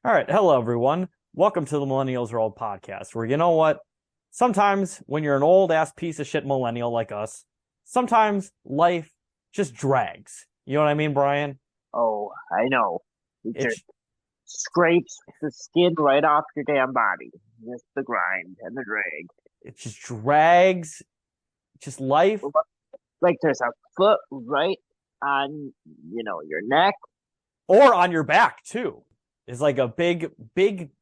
All right. Hello, everyone. Welcome to the Millennials Are Old podcast, where you know what? Sometimes when you're an old ass piece of shit millennial like us, sometimes life just drags. You know what I mean, Brian? Oh, I know. It It just scrapes the skin right off your damn body. Just the grind and the drag. it just drags. Just life, Like there's a foot right on, your neck. or on your back too. Is like a big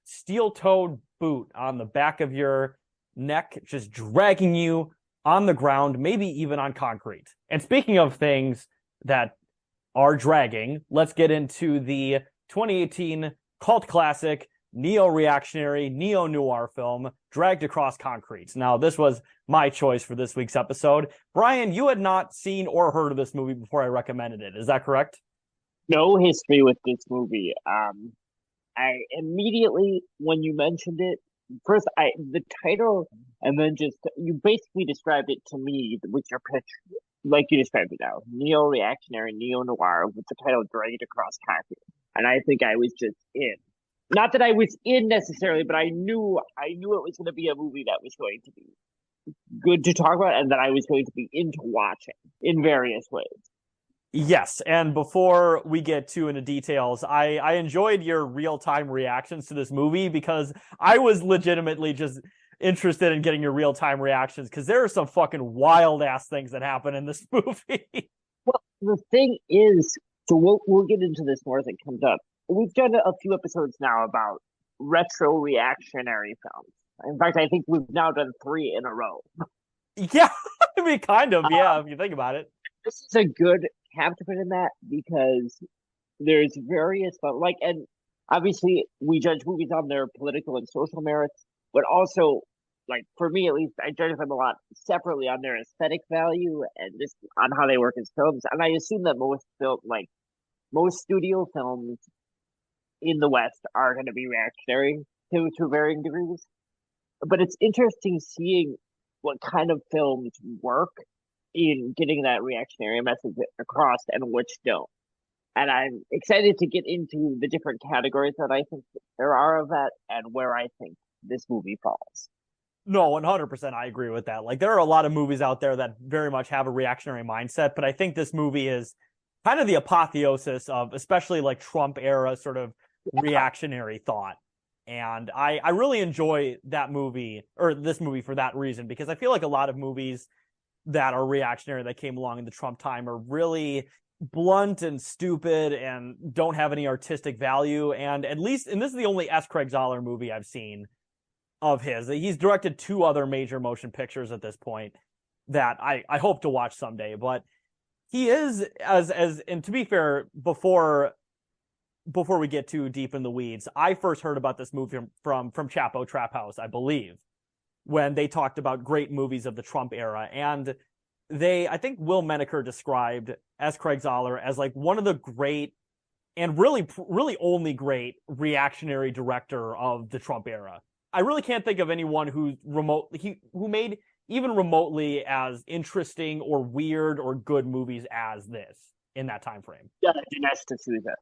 steel-toed boot on the back of your neck, just dragging you on the ground, maybe even on concrete. And speaking of things that are dragging, let's get into the 2018 cult classic neo-reactionary, neo-noir film, Dragged Across Concrete. Now, this was my choice for this week's episode. Brian, you had not seen or heard of this movie before I recommended it. Is that correct? No history with this movie. I immediately, when you mentioned it, first the title, and then just you basically described it to me with your pitch, like you described it now, neo-reactionary, neo-noir, with the title "Dragged Across Concrete," and I think I was just in. Not that I was in necessarily, but I knew it was going to be a movie that was going to be good to talk about, and that I was going to be into watching in various ways. Yes, and before we get too into details, I enjoyed your real-time reactions to this movie because I was legitimately just interested in getting your real-time reactions because there are some fucking wild-ass things that happen in this movie. Well, the thing is, so we'll get into this more as it comes up. We've done a few episodes now about retro reactionary films. In fact, I think we've now done three in a row. Yeah, I mean, kind of, Uh, yeah, if you think about it. this is a good have to put in that because there's various, but and obviously we judge movies on their political and social merits, but also, like for me at least, I judge them a lot separately on their aesthetic value and just on how they work as films. And I assume that most studio films in the West are going to be reactionary to varying degrees. But it's interesting seeing what kind of films work in getting that reactionary message across and which don't. And I'm excited to get into the different categories that I think there are of that and where I think this movie falls. No, 100% I agree with that. Like, there are a lot of movies out there that very much have a reactionary mindset, but I think this movie is kind of the apotheosis of especially like Trump era sort of reactionary thought. And I really enjoy that movie or this movie for that reason, because I feel like a lot of movies that are reactionary that came along in the Trump time are really blunt and stupid and don't have any artistic value. And at least, and this is the only S. Craig Zoller movie I've seen of his. He's directed two other major motion pictures at this point that I hope to watch someday. But he is as and to be fair, before we get too deep in the weeds, I first heard about this movie from Chapo Trap House, I believe, when they talked about great movies of the Trump era. And I think Will Menaker described S. Craig Zoller as like one of the great and really only great reactionary director of the Trump era. I really can't think of anyone who made even remotely as interesting or weird or good movies as this in that time frame. Yeah, Dinesh D'Souza.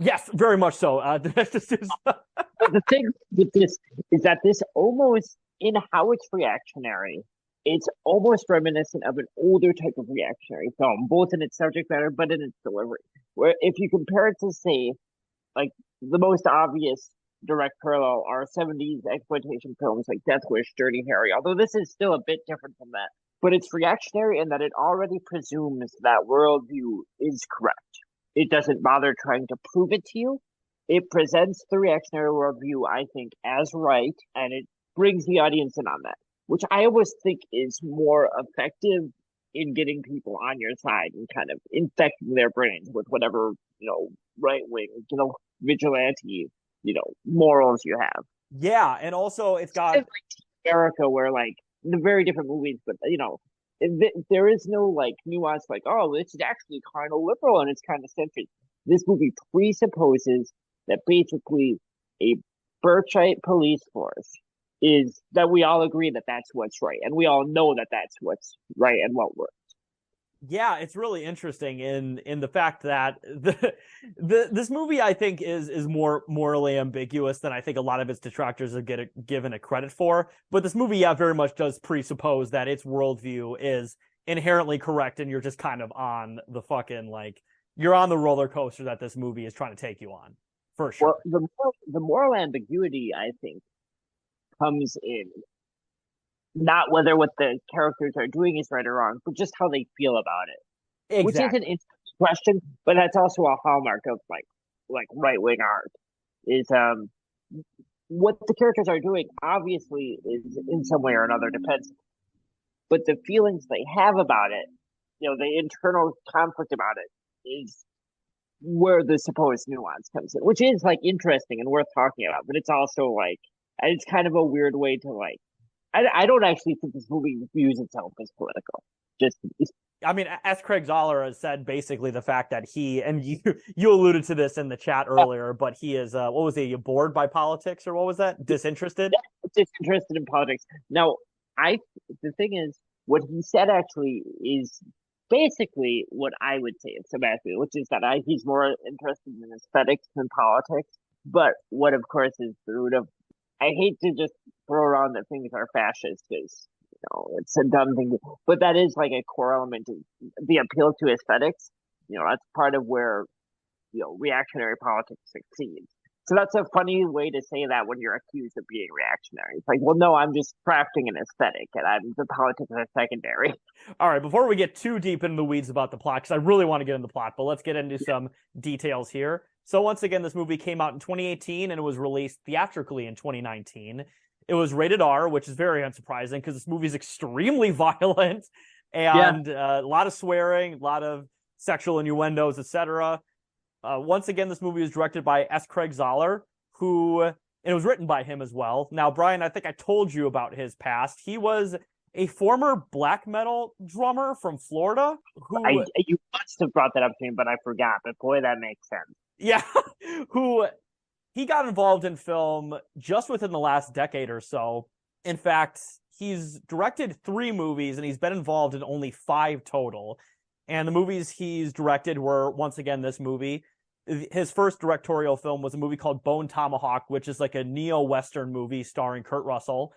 Yes, very much so. The thing with this is that this almost, in how it's reactionary, it's almost reminiscent of an older type of reactionary film, both in its subject matter but in its delivery. Where if you compare it to, say, like the most obvious direct parallel are 70s exploitation films like Death Wish, Dirty Harry, although this is still a bit different from that. But it's reactionary in that it already presumes that worldview is correct. It doesn't bother trying to prove it to you. It presents the reactionary worldview, I think, as right, and it brings the audience in on that, which I always think is more effective in getting people on your side and kind of infecting their brains with whatever, right wing, vigilante, morals you have. Yeah, and also it's got It's like America, where like the very different movies, but there is no like nuance, like, oh, this is actually kind of liberal and it's kind of centrist. This movie presupposes that basically a Birchite police force is that we all agree that that's what's right, and we all know that that's what's right and what works. Yeah, it's really interesting in the fact that this movie I think is more morally ambiguous than I think a lot of its detractors are given it credit for. But this movie, yeah, very much does presuppose that its worldview is inherently correct, and you're just kind of on the fucking like you're on the roller coaster that this movie is trying to take you on, for Well, sure. the moral ambiguity, I think, comes in not whether what the characters are doing is right or wrong, but just how they feel about it, which is an Exactly. interesting question, but that's also a hallmark of like right wing art is what the characters are doing obviously is in some way or another defensive, but the feelings they have about it, the internal conflict about it is where the supposed nuance comes in, which is like interesting and worth talking about, but it's also like it's kind of a weird way to like I don't actually think this movie views itself as political. Just I mean, as Craig Zoller has said, basically the fact that he and you alluded to this in the chat earlier, but he is what was he bored by politics or what was that? Disinterested? disinterested in politics. Now, I the thing is, what he said actually is basically what I would say it's Sebastian, which is that he's more interested in aesthetics than politics. But what, of course, is the root of I hate to just throw around that things are fascist because it's a dumb thing, but that is like a core element of the appeal to aesthetics. That's part of where reactionary politics succeeds. So that's a funny way to say that when you're accused of being reactionary. It's like, well, no, I'm just crafting an aesthetic, and the politics are secondary. All right, before we get too deep into the weeds about the plot, because I really want to get into the plot, but let's get into some details here. So once again, this movie came out in 2018 and it was released theatrically in 2019. It was rated R, which is very unsurprising because this movie is extremely violent Yeah, and a lot of swearing, a lot of sexual innuendos, etc. Once again, this movie was directed by S. Craig Zoller, who and it was written by him as well. Now, Brian, I think I told you about his past. He was a former black metal drummer from Florida who, you must have brought that up to me, but I forgot. But boy, that makes sense. yeah, who he got involved in film just within the last decade or so. In fact, he's directed 3 movies and he's been involved in only 5 total. And the movies he's directed were, once again, this movie. His first directorial film was a movie called Bone Tomahawk, which is like a neo-Western movie starring Kurt Russell,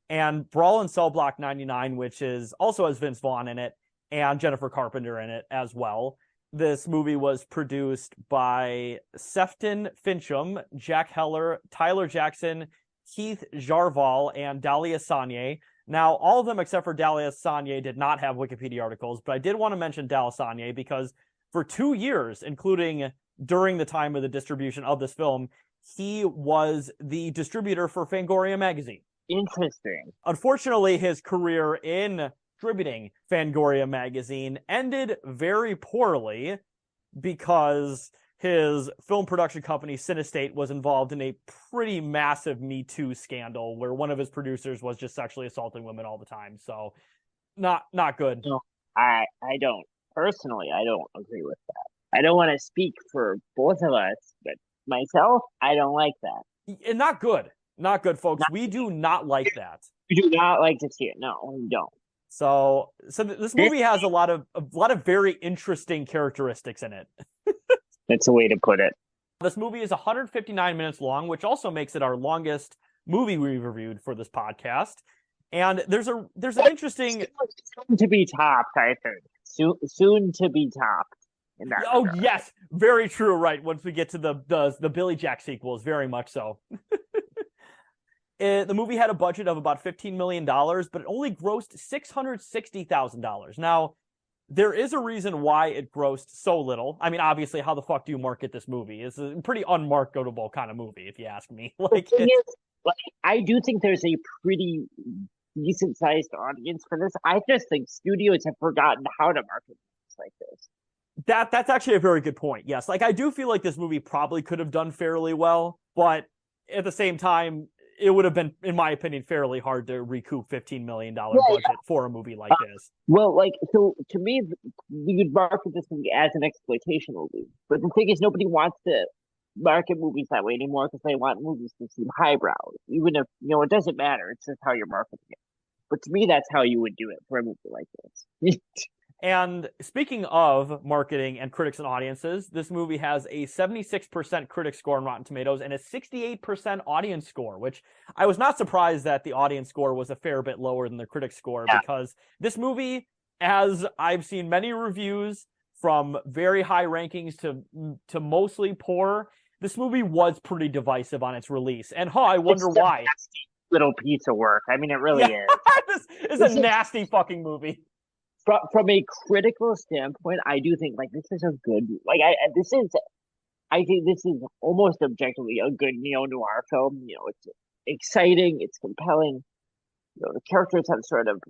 and Brawl in Cell Block 99, which is also has Vince Vaughn in it and Jennifer Carpenter in it as well. This movie was produced by Sefton Fincham, Jack Heller, Tyler Jackson, Keith Jarval, and Dahlia Sanye. Now, all of them except for Dahlia Sanye did not have Wikipedia articles, but I did want to mention Dahlia Sanye because for 2 years, including during the time of the distribution of this film, he was the distributor for Fangoria magazine. Interesting. Unfortunately, his career in distributing Fangoria magazine ended very poorly because his film production company, Cinestate, was involved in a pretty massive Me Too scandal where one of his producers was just sexually assaulting women all the time. So not good. No, I don't personally. I don't agree with that. I don't want to speak for both of us, but myself, I don't like that. And not good. Not good, folks. Not, We do not like that. we do not like to see it. No, we don't. So this movie has a lot of very interesting characteristics in it. That's a way to put it. This movie is 159 minutes long, which also makes it our longest movie we've reviewed for this podcast. And there's an interesting Soon to be topped, I think. Soon to be topped. In that Oh regard. yes, very true. Right, once we get to the Billy Jack sequels, very much so. The movie had a budget of about $15 million, but it only grossed $660,000. Now, there is a reason why it grossed so little. I mean, obviously, how the fuck do you market this movie? It's a pretty unmarketable kind of movie, if you ask me. Like, Like, I do think there's a pretty decent sized audience for this. I just think studios have forgotten how to market movies like this. that's actually a very good point. Yes, like I do feel like this movie probably could have done fairly well, but at the same time, it would have been, in my opinion, fairly hard to recoup $15 million budget for a movie like this. Well, so to me, you could market this movie as an exploitation movie. But the thing is, nobody wants to market movies that way anymore because they want movies to seem highbrow. Even if, it doesn't matter. It's just how you're marketing it. But to me, that's how you would do it for a movie like this. And speaking of marketing and critics and audiences, this movie has a 76% critic score on Rotten Tomatoes and a 68% audience score, which I was not surprised that the audience score was a fair bit lower than the critic score, because this movie, as I've seen many reviews from very high rankings to mostly poor, this movie was pretty divisive on its release. And I wonder why. Little piece of work. I mean, it really is. This is a nasty fucking movie. From a critical standpoint, I do think like this is a good I think this is almost objectively a good neo-noir film. You know, it's exciting, it's compelling. You know, the characters have sort of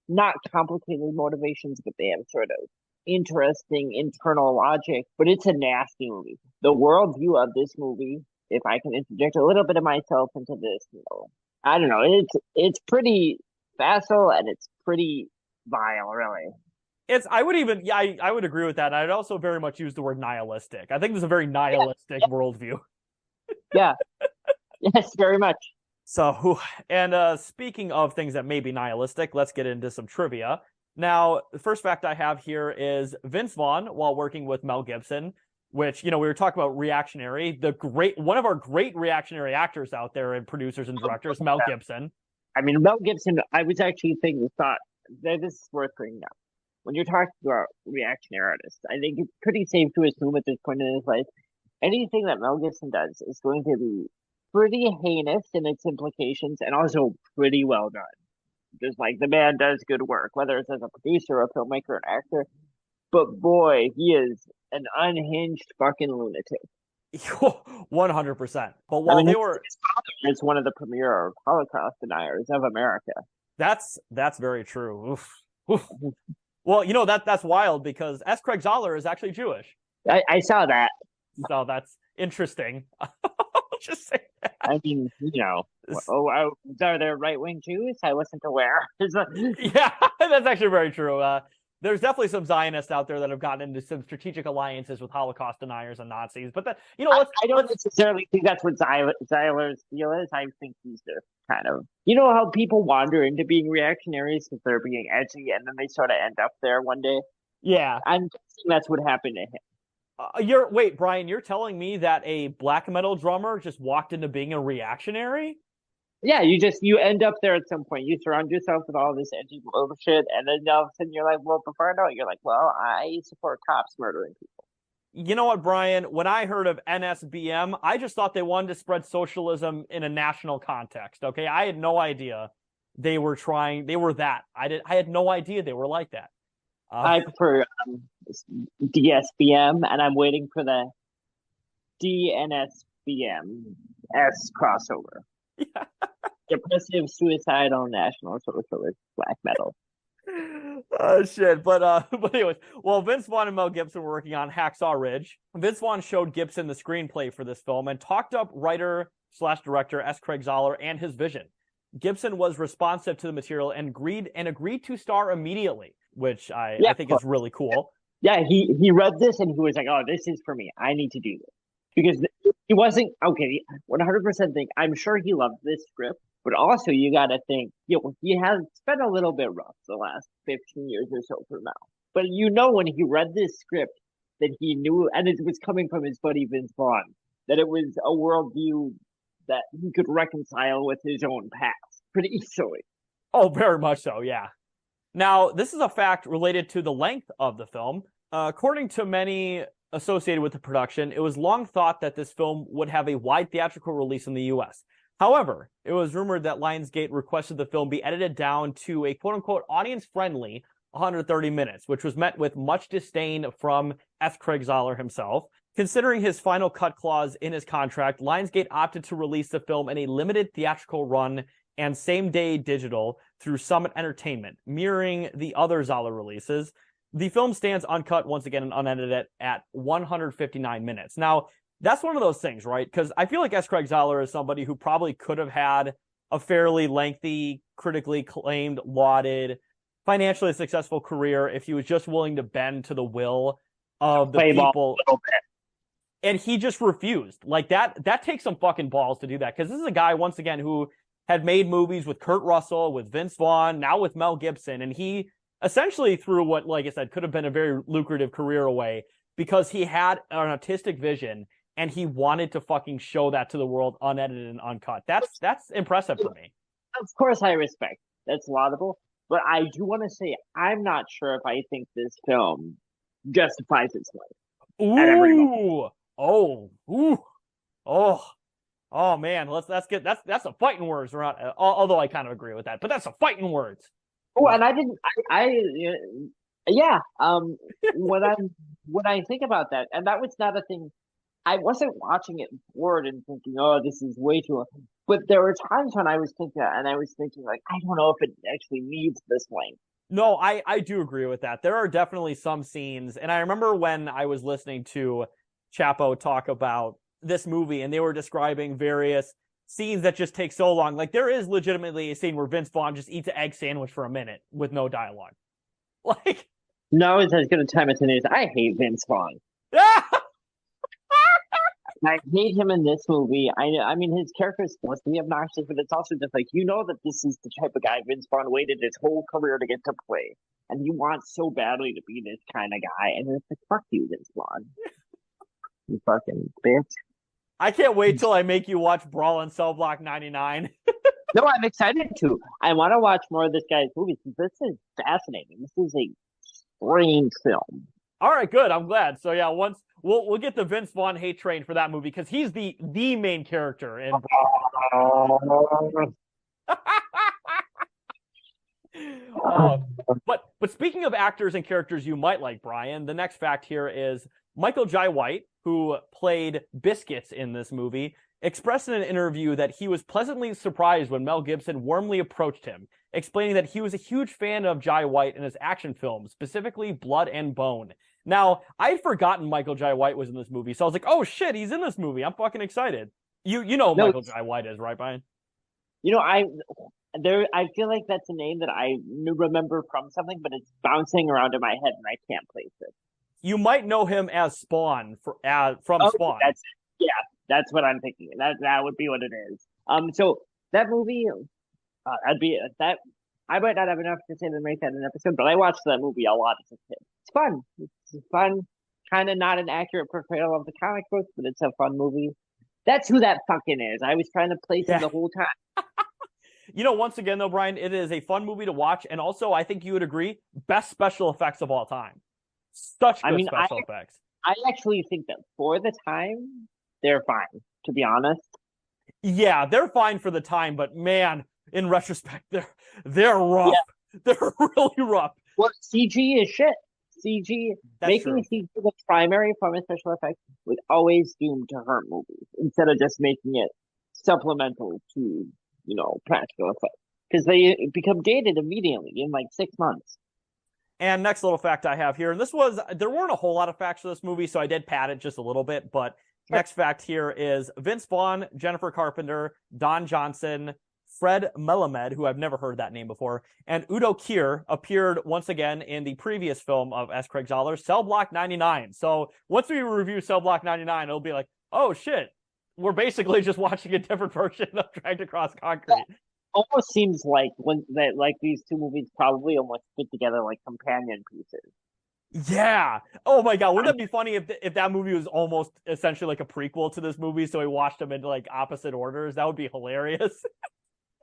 not complicated motivations, but they have sort of interesting internal logic. But it's a nasty movie. The worldview of this movie, if I can interject a little bit of myself into this, you know, I don't know, it's pretty facile and it's pretty vile, really. I would agree with that. I'd also very much use the word nihilistic. I think this is a very nihilistic worldview. Yeah. Yes, very much. So, and speaking of things that may be nihilistic, let's get into some trivia. Now, the first fact I have here is Vince Vaughn, while working with Mel Gibson, which, you know, we were talking about reactionary, one of our great reactionary actors out there and producers and directors, Mel Gibson. I mean, Mel Gibson, I was actually thinking, this is worth bringing up. When you're talking about reactionary artists, I think it's pretty safe to assume at this point in his life, anything that Mel Gibson does is going to be pretty heinous in its implications and also pretty well done. Just like the man does good work, whether it's as a producer, a filmmaker, an actor. But boy, he is an unhinged fucking lunatic. 100%. But while his father is one of the premier Holocaust deniers of America. That's very true. Oof. Well, you know, that's wild because S. Craig Zahler is actually Jewish. I saw that. So that's interesting. Just say that. I mean, you know, are there right-wing Jews? I wasn't aware. Yeah, that's actually very true. There's definitely some Zionists out there that have gotten into some strategic alliances with Holocaust deniers and Nazis. But you know, I don't necessarily think that's what Zahler's deal is. I think he's just kind of, you know, how people wander into being reactionaries because they're being edgy, and then they sort of end up there one day. Yeah, I'm guessing that's what happened to him. Wait, Brian, you're telling me that a black metal drummer just walked into being a reactionary? Yeah, you end up there at some point. You surround yourself with all this edgy bullshit, and then all of a sudden you're like, well, before I know it, you're like, well, I support cops murdering people. You know what, Brian? When I heard of NSBM, I just thought they wanted to spread socialism in a national context. Okay, I had no idea they were that. I had no idea they were like that. I prefer DSBM, and I'm waiting for the DNSBM S crossover. Yeah. Depressive, suicidal, national socialist black metal. Oh shit! But anyways, well, Vince Vaughn and Mel Gibson were working on Hacksaw Ridge. Vince Vaughn showed Gibson the screenplay for this film and talked up writer/director S. Craig Zahler and his vision. Gibson was responsive to the material and agreed to star immediately, which I think is really cool. Yeah, he read this and he was like, "Oh, this is for me. I need to do this." Because he wasn't, okay, 100% think, I'm sure he loved this script, but also you got to think, you know, he has been a little bit rough the last 15 years or so from now. But you know, when he read this script, that he knew, and it was coming from his buddy Vince Vaughn, that it was a worldview that he could reconcile with his own past pretty easily. Oh, very much so, yeah. Now, this is a fact related to the length of the film. According to many associated with the production, it was long thought that this film would have a wide theatrical release in the U.S. However, it was rumored that Lionsgate requested the film be edited down to a quote-unquote audience-friendly 130 minutes, which was met with much disdain from S. Craig Zahler himself. Considering his final cut clause in his contract, Lionsgate opted to release the film in a limited theatrical run and same-day digital through Summit Entertainment, mirroring the other Zahler releases. The film stands uncut once again and unedited at 159 minutes. Now, that's one of those things, right? Because I feel like S. Craig Zahler is somebody who probably could have had a fairly lengthy, critically acclaimed, lauded, financially successful career if he was just willing to bend to the will of the people. And he just refused. Like that takes some fucking balls to do that. Because this is a guy, once again, who had made movies with Kurt Russell, with Vince Vaughn, now with Mel Gibson, and he essentially through what, like I said, could have been a very lucrative career away because he had an artistic vision and he wanted to fucking show that to the world unedited and uncut. That's impressive for me. Of course, I respect. That's laudable. But I do want to say I'm not sure if I think this film justifies its length at every moment. Ooh, oh, ooh, oh, oh man. Let's get that's a fighting words. Although I kind of agree with that, but that's a fighting words. Oh, and I didn't. Yeah. When I think about that, and that was not a thing. I wasn't watching it bored and thinking, "Oh, this is way too long." But there were times when I was thinking, and I was thinking, like, I don't know if it actually needs this length. No, I do agree with that. There are definitely some scenes, and I remember when I was listening to Chapo talk about this movie, and they were describing various scenes that just take so long. Like there is legitimately a scene where Vince Vaughn just eats an egg sandwich for a minute with no dialogue. Like, No, it's as good a time as it is. I hate Vince Vaughn. I hate him in this movie. I mean, his character is supposed to be obnoxious, but it's also just like that this is the type of guy Vince Vaughn waited his whole career to get to play, and he wants so badly to be this kind of guy. And it's like, fuck you, Vince Vaughn, you fucking bitch. I can't wait till I make you watch Brawl in Cell Block 99. No, I'm excited to. I want to watch more of this guy's movies. This is fascinating. This is a strange film. All right, good. I'm glad. So yeah, once we'll get the Vince Vaughn hate train for that movie because he's the main character in. But speaking of actors and characters you might like, Brian, the next fact here is Michael Jai White, who played Biscuits in this movie, expressed in an interview that he was pleasantly surprised when Mel Gibson warmly approached him, explaining that he was a huge fan of Jai White and his action films, specifically Blood and Bone. Now, I'd forgotten Michael Jai White was in this movie, so I was like, oh shit, he's in this movie. I'm fucking excited. You know who Michael Jai White is, right, Brian? I feel like that's a name that I remember from something, but it's bouncing around in my head and I can't place it. You might know him as Spawn from Spawn. That's what I'm thinking. That would be what it is. So that movie, I'd be that. I might not have enough to say to make that an episode, but I watched that movie a lot as a kid. It's fun. It's fun. Kind of not an accurate portrayal of the comic books, but it's a fun movie. That's who that fucking is. I was trying to place him the whole time. Once again, though, Brian, it is a fun movie to watch. And also, I think you would agree, best special effects of all time. Such good special effects. I actually think that for the time, they're fine, to be honest. Yeah, they're fine for the time, but man, in retrospect, they're rough. Yeah. They're really rough. Well, CG is shit. Making CG the primary form of special effects was always doomed to hurt movies instead of just making it supplemental to, practical effects. Because they become dated immediately in like 6 months. And next little fact I have here, and there weren't a whole lot of facts for this movie, so I did pad it just a little bit, but next fact here is Vince Vaughn, Jennifer Carpenter, Don Johnson, Fred Melamed, who I've never heard that name before, and Udo Kier appeared once again in the previous film of S. Craig Zahler's Cell Block 99. So once we review Cell Block 99, it'll be like, oh shit, we're basically just watching a different version of Dragged Across Concrete. Almost seems like these two movies probably almost fit together like companion pieces. Yeah. Oh my god, wouldn't that be funny if that movie was almost essentially like a prequel to this movie, so we watched them in like opposite orders? That would be hilarious.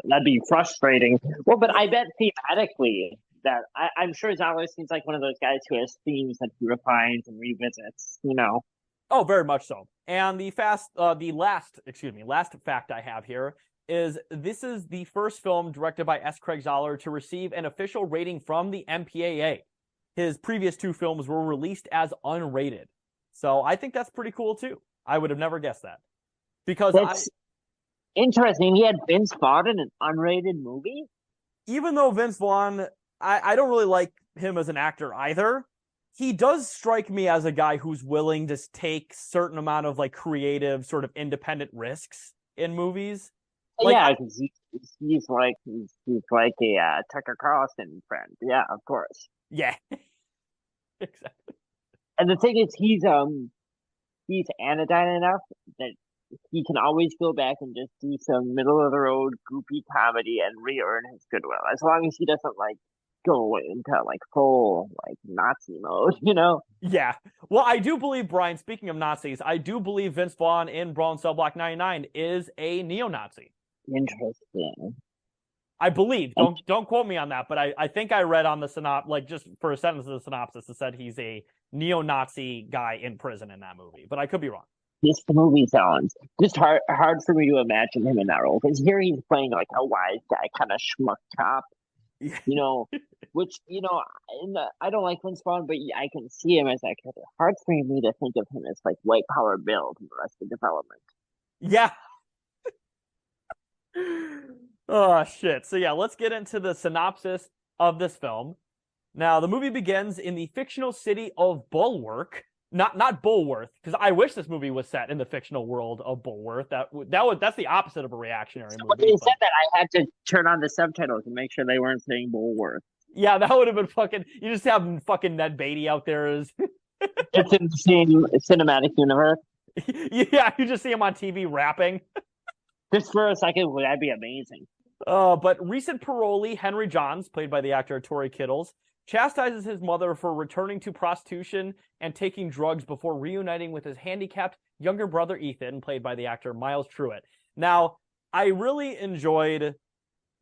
That'd be frustrating. Well, but I bet thematically that I'm sure Zahler seems like one of those guys who has themes that he refines and revisits. Oh, very much so. And the last fact I have here is this is the first film directed by S. Craig Zahler to receive an official rating from the MPAA. His previous 2 films were released as unrated. So I think that's pretty cool too. I would have never guessed that. Because that's interesting. He had Vince Vaughn in an unrated movie? Even though Vince Vaughn, I don't really like him as an actor either. He does strike me as a guy who's willing to take certain amount of like creative sort of independent risks in movies. Because he's like a Tucker Carlson friend. Yeah, of course. Yeah, exactly. And the thing is, he's anodyne enough that he can always go back and just do some middle of the road goofy comedy and re-earn his goodwill, as long as he doesn't like go into like full like Nazi mode, you know? Yeah. Well, I do believe, Brian, speaking of Nazis, I do believe Vince Vaughn in Brawl and Cell Block 99 is a neo-Nazi. Interesting. I believe. Don't quote me on that, but I think I read on the like just for a sentence of the synopsis, it said he's a neo-Nazi guy in prison in that movie, but I could be wrong. This movie sounds just hard for me to imagine him in that role because here he's playing like a wise guy, kind of schmuck cop, you know, which I don't like Vince Vaughn, but I can see him as that character. Hard for me to think of him as like white power build in Arrested Development. Yeah. Oh shit. So yeah, let's get into the synopsis of this film. Now, the movie begins in the fictional city of Bulwark. Not Bulworth, because I wish this movie was set in the fictional world of Bulworth. That's the opposite of a reactionary movie. They said that I had to turn on the subtitles and make sure they weren't saying Bulworth. Yeah, that would have been fucking. You just have fucking Ned Beatty out there as. It's in the same cinematic universe. Yeah, you just see him on TV rapping. Just for a second, would that be amazing? But recent parolee Henry Johns, played by the actor Torrey Kittles, chastises his mother for returning to prostitution and taking drugs before reuniting with his handicapped younger brother Ethan, played by the actor Miles Truitt. Now, I really enjoyed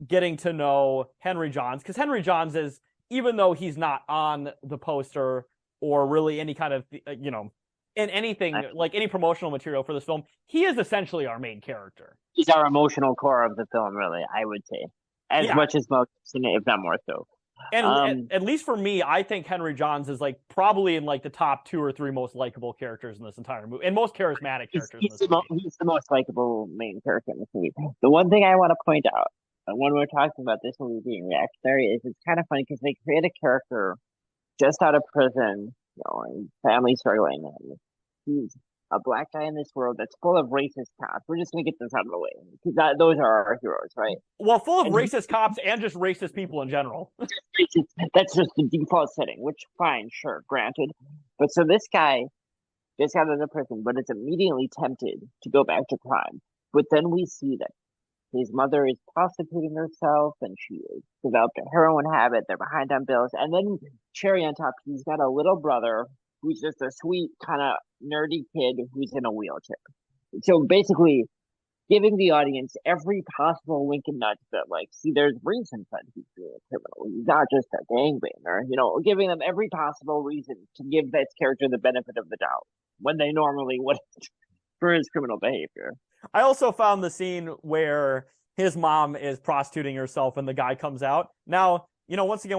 getting to know Henry Johns, because Henry Johns is, even though he's not on the poster or really any kind of, in anything, like any promotional material for this film, he is essentially our main character. He's our emotional core of the film, really, I would say. As much as most, if not more so. And at least for me, I think Henry Johns is like probably in like the top 2 or 3 most likable characters in this entire movie, and most charismatic characters. He's the most likable main character in this movie. The one thing I want to point out when we're talking about this movie being reactionary is it's kind of funny because they create a character just out of prison, and family struggling, and he's a black guy in this world that's full of racist cops. We're just gonna get this out of the way because those are our heroes, right? Well, full of racist cops and just racist people in general. That's just the default setting, which fine, sure, granted. But so this guy gets out of the prison, but is immediately tempted to go back to crime. But then we see that his mother is prostituting herself, and she has developed a heroin habit. They're behind on bills, and then cherry on top, he's got a little brother who's just a sweet, kind of nerdy kid who's in a wheelchair. So basically, giving the audience every possible wink and nudge that, like, see, there's reasons that he's being a criminal. He's not just a gangbanger, giving them every possible reason to give that character the benefit of the doubt when they normally wouldn't for his criminal behavior. I also found the scene where his mom is prostituting herself and the guy comes out. Now, once again,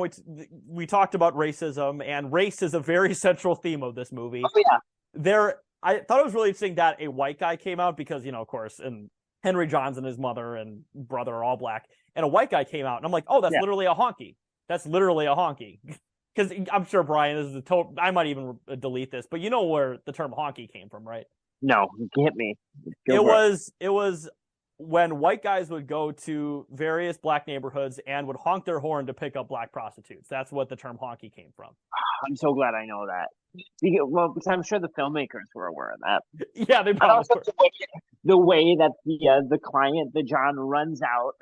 we talked about racism, and race is a very central theme of this movie. Oh, yeah. I thought it was really interesting that a white guy came out because, of course, and Henry Johns and his mother and brother are all black, and a white guy came out, and I'm like, oh, that's literally a honky. That's literally a honky. Because I'm sure, Brian, this is a total. I might even delete this, but you know where the term honky came from, right? No, hit me. It was when white guys would go to various black neighborhoods and would honk their horn to pick up black prostitutes. That's what the term honky came from. I'm so glad I know that. Well, because I'm sure the filmmakers were aware of that. Yeah, they probably were. The way that the client, the John, runs out.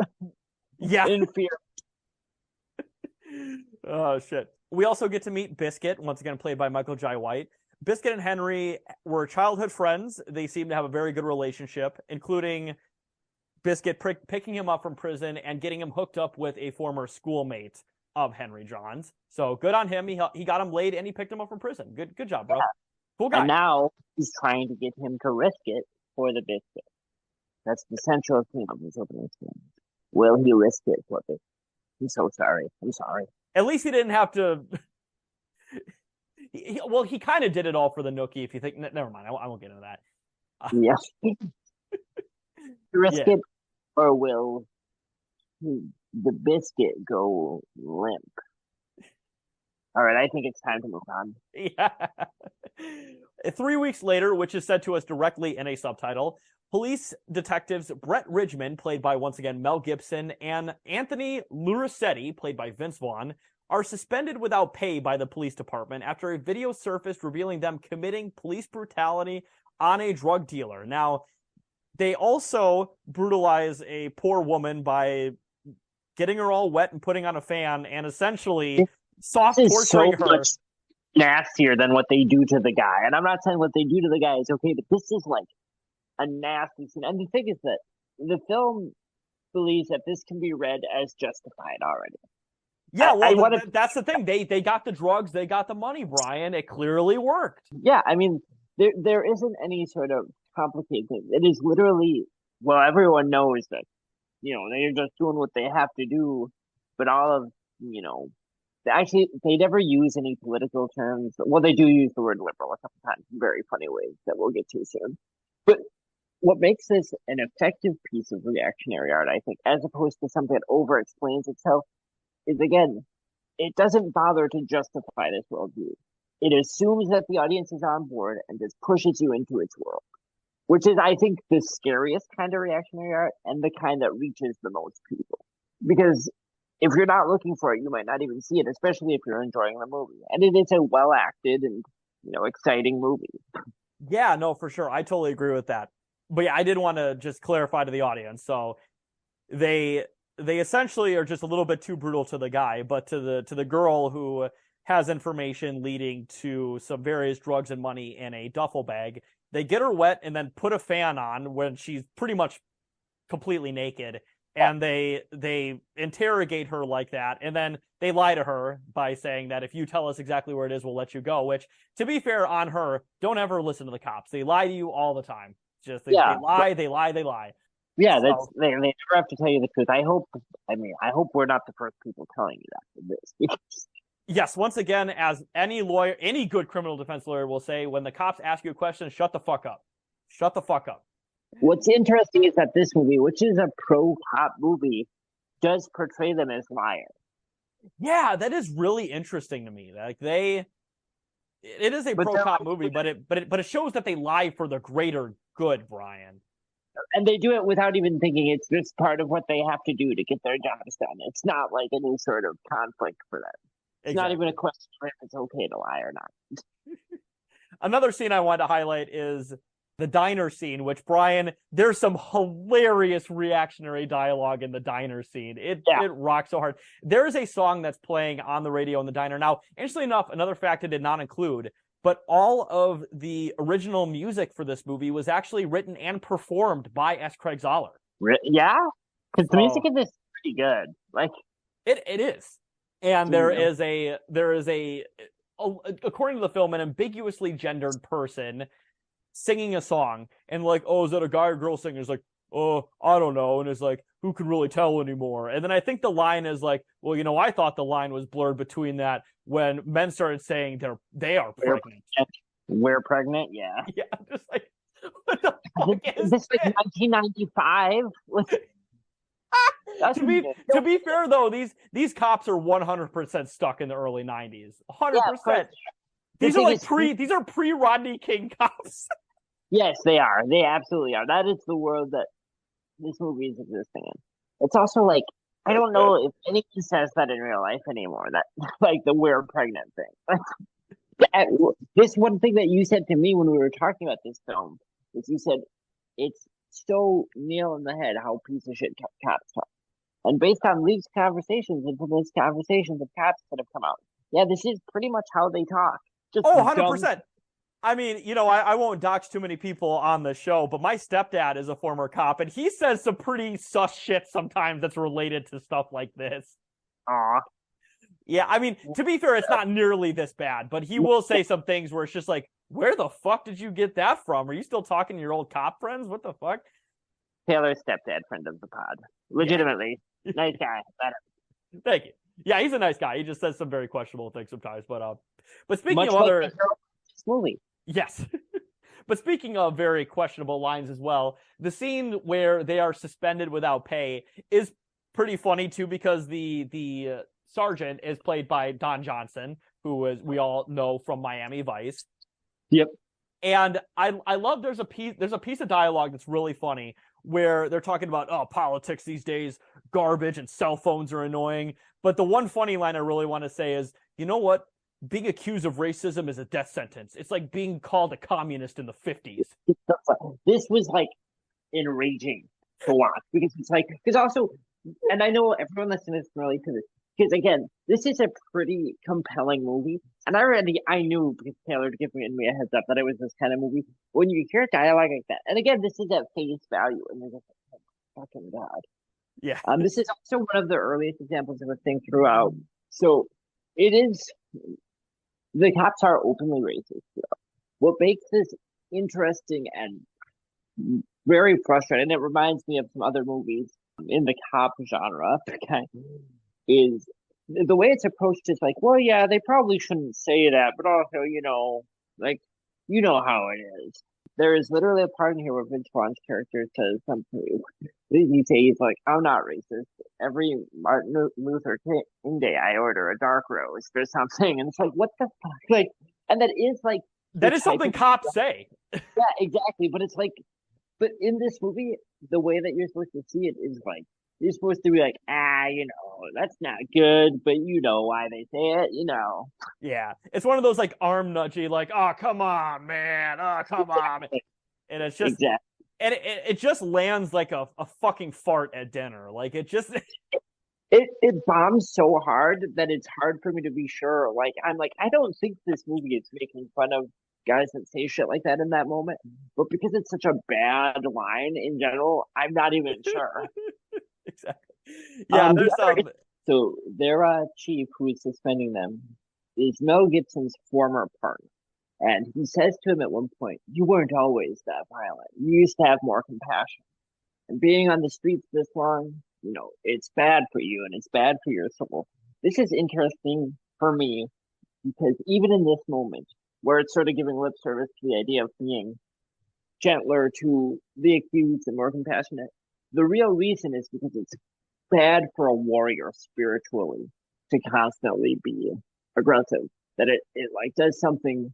Yeah. In fear. Oh, shit. We also get to meet Biscuit, once again played by Michael Jai White. Biscuit and Henry were childhood friends. They seem to have a very good relationship, including Biscuit picking him up from prison and getting him hooked up with a former schoolmate of Henry Johns. So good on him. He got him laid and he picked him up from prison. Good job, bro. Yeah. Cool guy. And now he's trying to get him to risk it for the Biscuit. That's the central theme of his opening scene. Will he risk it for this? I'm so sorry. I'm sorry. At least he didn't have to. He kind of did it all for the nookie. If you think, never mind, I won't get into that. Yes. Risk it, or will the Biscuit go limp? All right, I think it's time to move on. Yeah. 3 weeks later, which is said to us directly in a subtitle, police detectives Brett Ridgman, played by, once again, Mel Gibson, and Anthony Lurisetti, played by Vince Vaughn, are suspended without pay by the police department after a video surfaced revealing them committing police brutality on a drug dealer. Now, they also brutalize a poor woman by getting her all wet and putting on a fan and essentially soft This is so torturing her. much nastier than what they do to the guy. And I'm not saying what they do to the guy is okay, but this is like a nasty scene. And the thing is that the film believes that this can be read as justified already. Yeah, well, that's the thing. They got the drugs, they got the money, Brian. It clearly worked. Yeah, I mean, there isn't any sort of complicated thing. It is literally, well, everyone knows that, they're just doing what they have to do, but all of, actually, they never use any political terms. Well, they do use the word liberal a couple times in very funny ways that we'll get to soon. But what makes this an effective piece of reactionary art, I think, as opposed to something that over-explains itself, is, again, it doesn't bother to justify this worldview. It assumes that the audience is on board and just pushes you into its world, which is, I think, the scariest kind of reactionary art and the kind that reaches the most people. Because if you're not looking for it, you might not even see it, especially if you're enjoying the movie. And it is a well-acted and, exciting movie. Yeah, no, for sure. I totally agree with that. But yeah, I did want to just clarify to the audience. So they essentially are just a little bit too brutal to the guy, but to the girl who has information leading to some various drugs and money in a duffel bag, they get her wet and then put a fan on when she's pretty much completely naked, and they interrogate her like that, and then they lie to her by saying that if you tell us exactly where it is, we'll let you go, which, to be fair on her, don't ever listen to the cops. They lie to you all the time. Just they lie. Yeah, so, they never have to tell you the truth. I hope we're not the first people telling you that in this. Yes, once again, as any good criminal defense lawyer will say, when the cops ask you a question, shut the fuck up. Shut the fuck up. What's interesting is that this movie, which is a pro-cop movie, does portray them as liars. Yeah, that is really interesting to me. Like it is a pro-cop movie, but it shows that they lie for the greater good, Brian. And they do it without even thinking it's just part of what they have to do to get their jobs done. It's not like any sort of conflict for them. It's not even a question if it's okay to lie or not. Another scene I wanted to highlight is the diner scene, which, Brian, there's some hilarious reactionary dialogue in the diner scene. It rocks so hard. There is a song that's playing on the radio in the diner. Now, interestingly enough, another fact I did not include, but all of the original music for this movie was actually written and performed by S. Craig Zahler. Yeah? Because the music in this is pretty good. Like it is. And there is a according to the film, an ambiguously gendered person singing a song, and like, oh, is that a guy or girl singing? It's like, oh, I don't know. And it's like, who can really tell anymore? And then I think the line is like, well, I thought the line was blurred between that when men started saying they are pregnant. We're pregnant? Yeah. Yeah, just like, what the fuck is this? Like 1995? To be fair, though, these cops are 100% stuck in the early 90s. 100%. These are pre-Rodney King cops. Yes, they are. They absolutely are. That is the world that this movie is existing in. It's also like, I don't know if anyone says that in real life anymore, that like the we're pregnant thing. This one thing that you said to me when we were talking about this film is you said it's so nail in the head how piece of shit cops talk. And based on these conversations and from these conversations of cops that have come out, yeah, this is pretty much how they talk. Just 100%. I mean, I won't dox too many people on the show, but my stepdad is a former cop, and he says some pretty sus shit sometimes that's related to stuff like this. Aw. Yeah, I mean, to be fair, it's not nearly this bad, but he will say some things where it's just like, where the fuck did you get that from? Are you still talking to your old cop friends? What the fuck? Taylor's stepdad, friend of the pod. Legitimately. Yeah. Nice guy. Thank you. Yeah, he's a nice guy. He just says some very questionable things sometimes. But speaking much of like other this movie. Yes. But speaking of very questionable lines as well, the scene where they are suspended without pay is pretty funny too, because the sergeant is played by Don Johnson, who is, we all know from Miami Vice. Yep. And I love there's a piece of dialogue that's really funny where they're talking about, politics these days, garbage, and cell phones are annoying. But the one funny line I really want to say is, you know what? Being accused of racism is a death sentence. It's like being called a communist in the 50s. This was like enraging to watch because it's like, because also and I know everyone listening is familiar to this because again, this is a pretty compelling movie, and I knew because Taylor gave me a heads up that it was this kind of movie. When you hear dialogue like that, and again, this is at face value, and you're just like, oh, fucking god. Yeah. This is also one of the earliest examples of a thing throughout. So it is the cops are openly racist. What makes this interesting and very frustrating, and it reminds me of some other movies in the cop genre, okay, is the way it's approached is like, well, yeah, they probably shouldn't say that, but also, like, you know how it is. There is literally a part in here where Vince Vaughn's character says something. He's like, I'm not racist. Every Martin Luther King Day, I order a dark roast or something. And it's like, what the fuck? Like, and that is like, that is something cops say. Yeah, exactly. But it's like, but in this movie, the way that you're supposed to see it is like, you're supposed to be like, that's not good, but you know why they say it. Yeah. It's one of those like arm nudgy, like, oh, come on, man. Oh, come on. And it's just, exactly. And it just lands like a fucking fart at dinner. Like it just it bombs so hard that it's hard for me to be sure. Like I'm like, I don't think this movie is making fun of guys that say shit like that in that moment. But because it's such a bad line in general, I'm not even sure. Exactly. Yeah, there's so their chief who is suspending them is Mel Gibson's former partner. And he says to him at one point, you weren't always that violent. You used to have more compassion. And being on the streets this long, it's bad for you and it's bad for your soul. This is interesting for me because even in this moment, where it's sort of giving lip service to the idea of being gentler to the accused and more compassionate, the real reason is because it's bad for a warrior spiritually to constantly be aggressive. That it like does something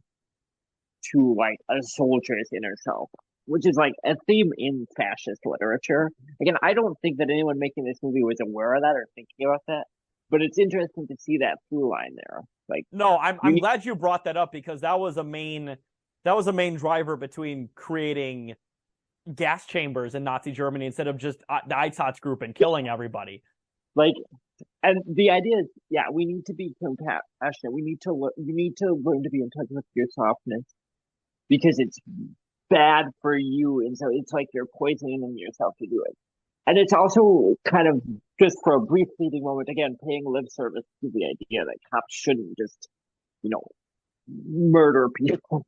to like a soldier's inner self, which is like a theme in fascist literature. Again, I don't think that anyone making this movie was aware of that or thinking about that, but it's interesting to see that through line there. Like, no, I'm glad you brought that up because that was a main driver between creating gas chambers in Nazi Germany instead of just the Einsatzgruppen killing everybody. Like, and the idea is, yeah, we need to be compassionate. You need to learn to be in touch with your softness because it's bad for you, and so it's like you're poisoning yourself to do it. And it's also kind of just for a brief fleeting moment, again, paying lip service to the idea that cops shouldn't just, murder people.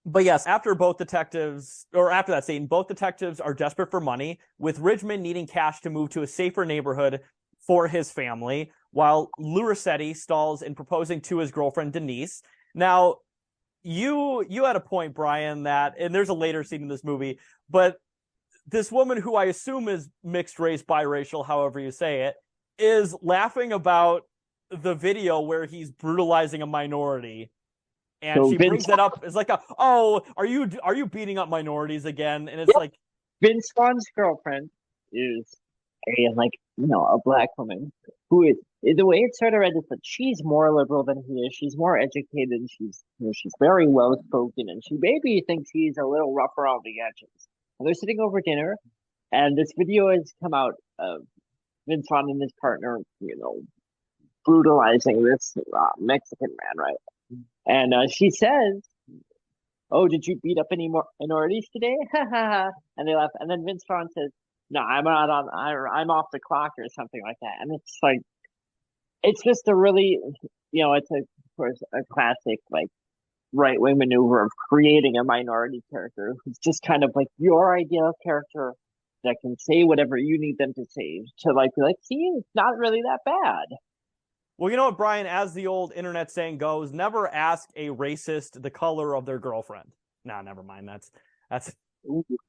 But yes, after that scene, both detectives are desperate for money, with Ridgman needing cash to move to a safer neighborhood for his family, while Lurisetti stalls in proposing to his girlfriend, Denise. Now, you had a point, Brian, and there's a later scene in this movie, but this woman who I assume is mixed race, biracial, however you say it, is laughing about the video where he's brutalizing a minority. And so she brings that up. It's like, are you beating up minorities again? And it's like Vince Vaughn's girlfriend is a black woman who is the way it's sort of read is that she's more liberal than he is. She's more educated. She's very well spoken, and she maybe thinks he's a little rough around the edges. And they're sitting over dinner, and this video has come out of Vince Vaughn and his partner, brutalizing this Mexican man, right? And she says, "Oh, did you beat up any more minorities today?" And they laugh. And then Vince Vaughn says, "No, I'm not on. I'm off the clock or something like that." And it's like, it's just a really, it's of course a classic like right wing maneuver of creating a minority character who's just kind of like your ideal character that can say whatever you need them to say to like be like, see, it's not really that bad. Well, you know what, Brian, as the old internet saying goes, never ask a racist the color of their girlfriend. No, never mind. That's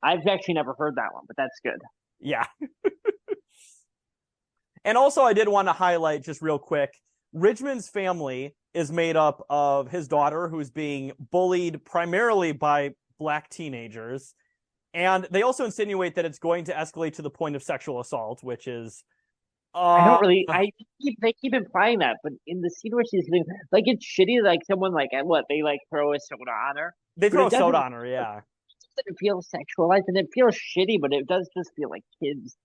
I've actually never heard that one, but that's good. Yeah. And also I did want to highlight just real quick, Ridgman's family is made up of his daughter, who's being bullied primarily by black teenagers. And they also insinuate that it's going to escalate to the point of sexual assault, which is they keep implying that, but in the scene where she's getting like it's shitty, like someone like what they like throw a soda on her. They throw a soda on her, yeah. It doesn't feel sexualized and it feels shitty, but it does just feel like kids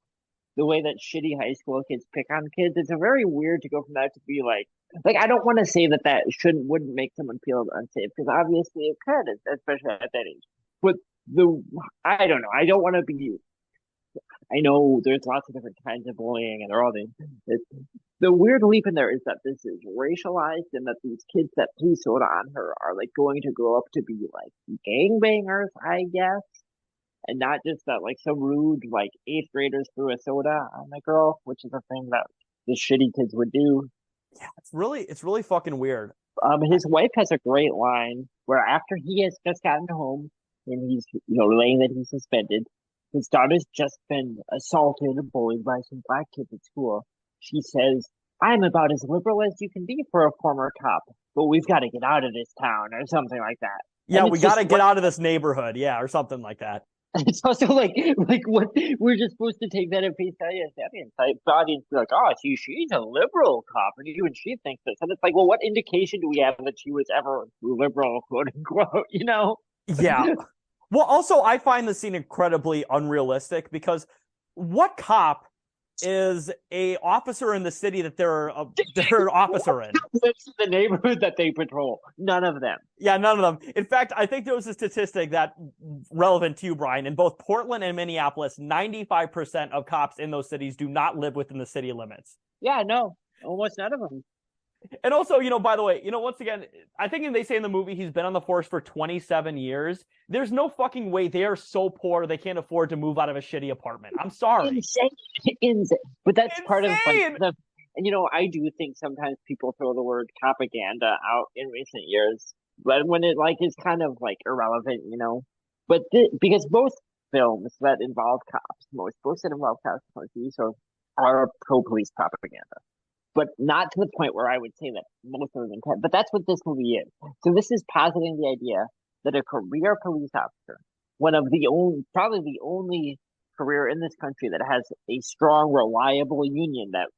the way that shitty high school kids pick on kids. It's a very weird to go from that to be like I don't want to say that wouldn't make someone feel unsafe because obviously it could, especially at that age. But the I don't know. I don't want to be. I know there's lots of different kinds of bullying, and they're all the weird leap in there is that this is racialized, and that these kids that threw soda on her are like going to grow up to be like gangbangers, I guess, and not just that like some rude like eighth graders threw a soda on the girl, which is a thing that the shitty kids would do. Yeah, it's really fucking weird. His wife has a great line where after he has just gotten home and he's relaying that he's suspended, his daughter's just been assaulted and bullied by some black kids at school. She says, "I'm about as liberal as you can be for a former cop, but we've got to get out of this town," or something like that. Yeah, we got to get out of this neighborhood. Yeah, or something like that. It's also like what we're just supposed to take that at face value as the audience be like, "Oh, she's a liberal cop, and even she thinks this," and it's like, well, what indication do we have that she was ever liberal, quote unquote? Yeah. Well, also, I find the scene incredibly unrealistic because what cop is a officer in the city that they're an officer in? That's the neighborhood that they patrol. None of them. Yeah, none of them. In fact, I think there was a statistic that relevant to you, Brian. In both Portland and Minneapolis, 95% of cops in those cities do not live within the city limits. Yeah, no, almost none of them. And also, by the way, once again, I think they say in the movie he's been on the force for 27 years. There's no fucking way they are so poor they can't afford to move out of a shitty apartment. I'm sorry. Insane. But that's Insane. Part of and I do think sometimes people throw the word propaganda out in recent years, but when it is kind of like irrelevant, But because most films that involve cops, most books that involve cops, so are pro-police propaganda. But not to the point where I would say that most of them can. But that's what this movie is. So this is positing the idea that a career police officer, probably the only career in this country that has a strong, reliable union that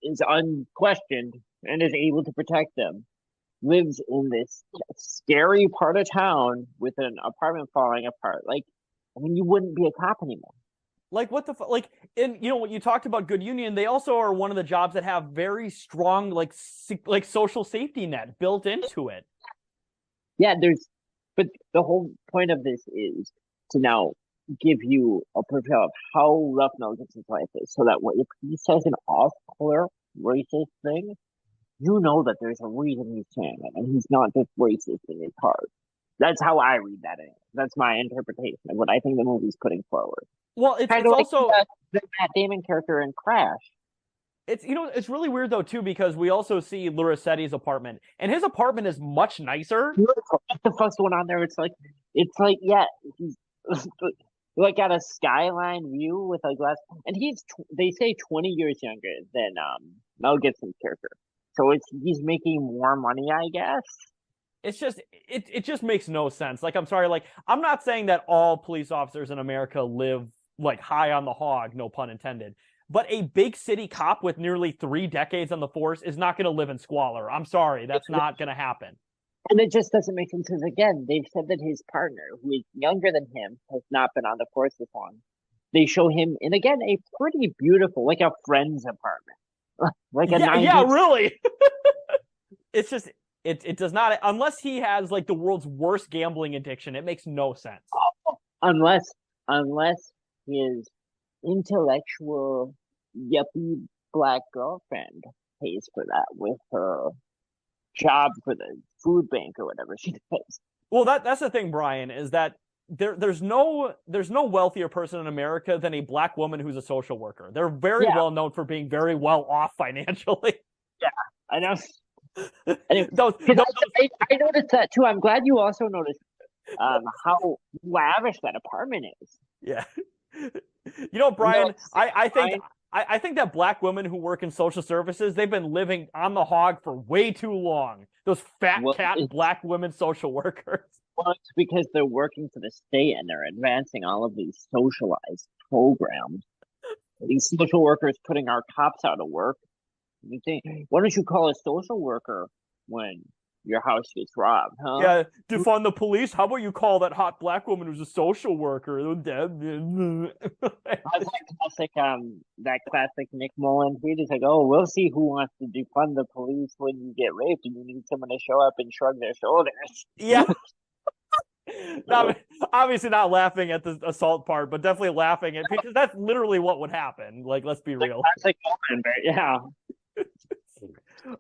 is unquestioned and is able to protect them, lives in this scary part of town with an apartment falling apart. You wouldn't be a cop anymore. Like what the like, and when you talked about good union, they also are one of the jobs that have very strong like social safety net built into it. Yeah, but the whole point of this is to now give you a portrayal of how rough Mel Gibson's life is, so that if he says an off-color racist thing, that there's a reason he's saying it, and he's not just racist in his heart. That's how I read that. That's my interpretation of what I think the movie's putting forward. Well, it's also the Matt Damon character in Crash. It's it's really weird though too, because we also see Lurisetti's apartment, and his apartment is much nicer. What the fuck's going on there? It's like yeah, he's got a skyline view with a glass, and they say 20 years younger than Mel Gibson's character. So he's making more money, I guess. It's just it just makes no sense. I'm sorry, I'm not saying that all police officers in America live high on the hog, no pun intended. But a big city cop with nearly 3 decades on the force is not going to live in squalor. I'm sorry, that's not going to happen. And it just doesn't make sense because, again, they've said that his partner, who is younger than him, has not been on the force this long. They show him in, again, a pretty beautiful, a friend's apartment. Yeah, really. It's just, it does not, unless he has, the world's worst gambling addiction, it makes no sense. Unless his intellectual yuppie black girlfriend pays for that with her job for the food bank or whatever she does. Well, that's the thing, Brian, is that there's no wealthier person in America than a black woman who's a social worker. They're very well known for being very well off financially. Yeah, I know. Anyway, I noticed that too. I'm glad you also noticed how lavish that apartment is. Yeah. Brian, I think that black women who work in social services, they've been living on the hog for way too long. Those fat cat black women social workers. Well, it's because they're working for the state and they're advancing all of these socialized programs. These social workers putting our cops out of work. You think, why don't you call a social worker when your house gets robbed, huh? Yeah, defund the police. How about you call that hot black woman who's a social worker? That classic Nick Mullen tweet is like, "Oh, we'll see who wants to defund the police when you get raped, and you need someone to show up and shrug their shoulders." Yeah. Not, obviously not laughing at the assault part, but definitely laughing at because that's literally what would happen. Like, let's be real. Classic Mullen, but yeah.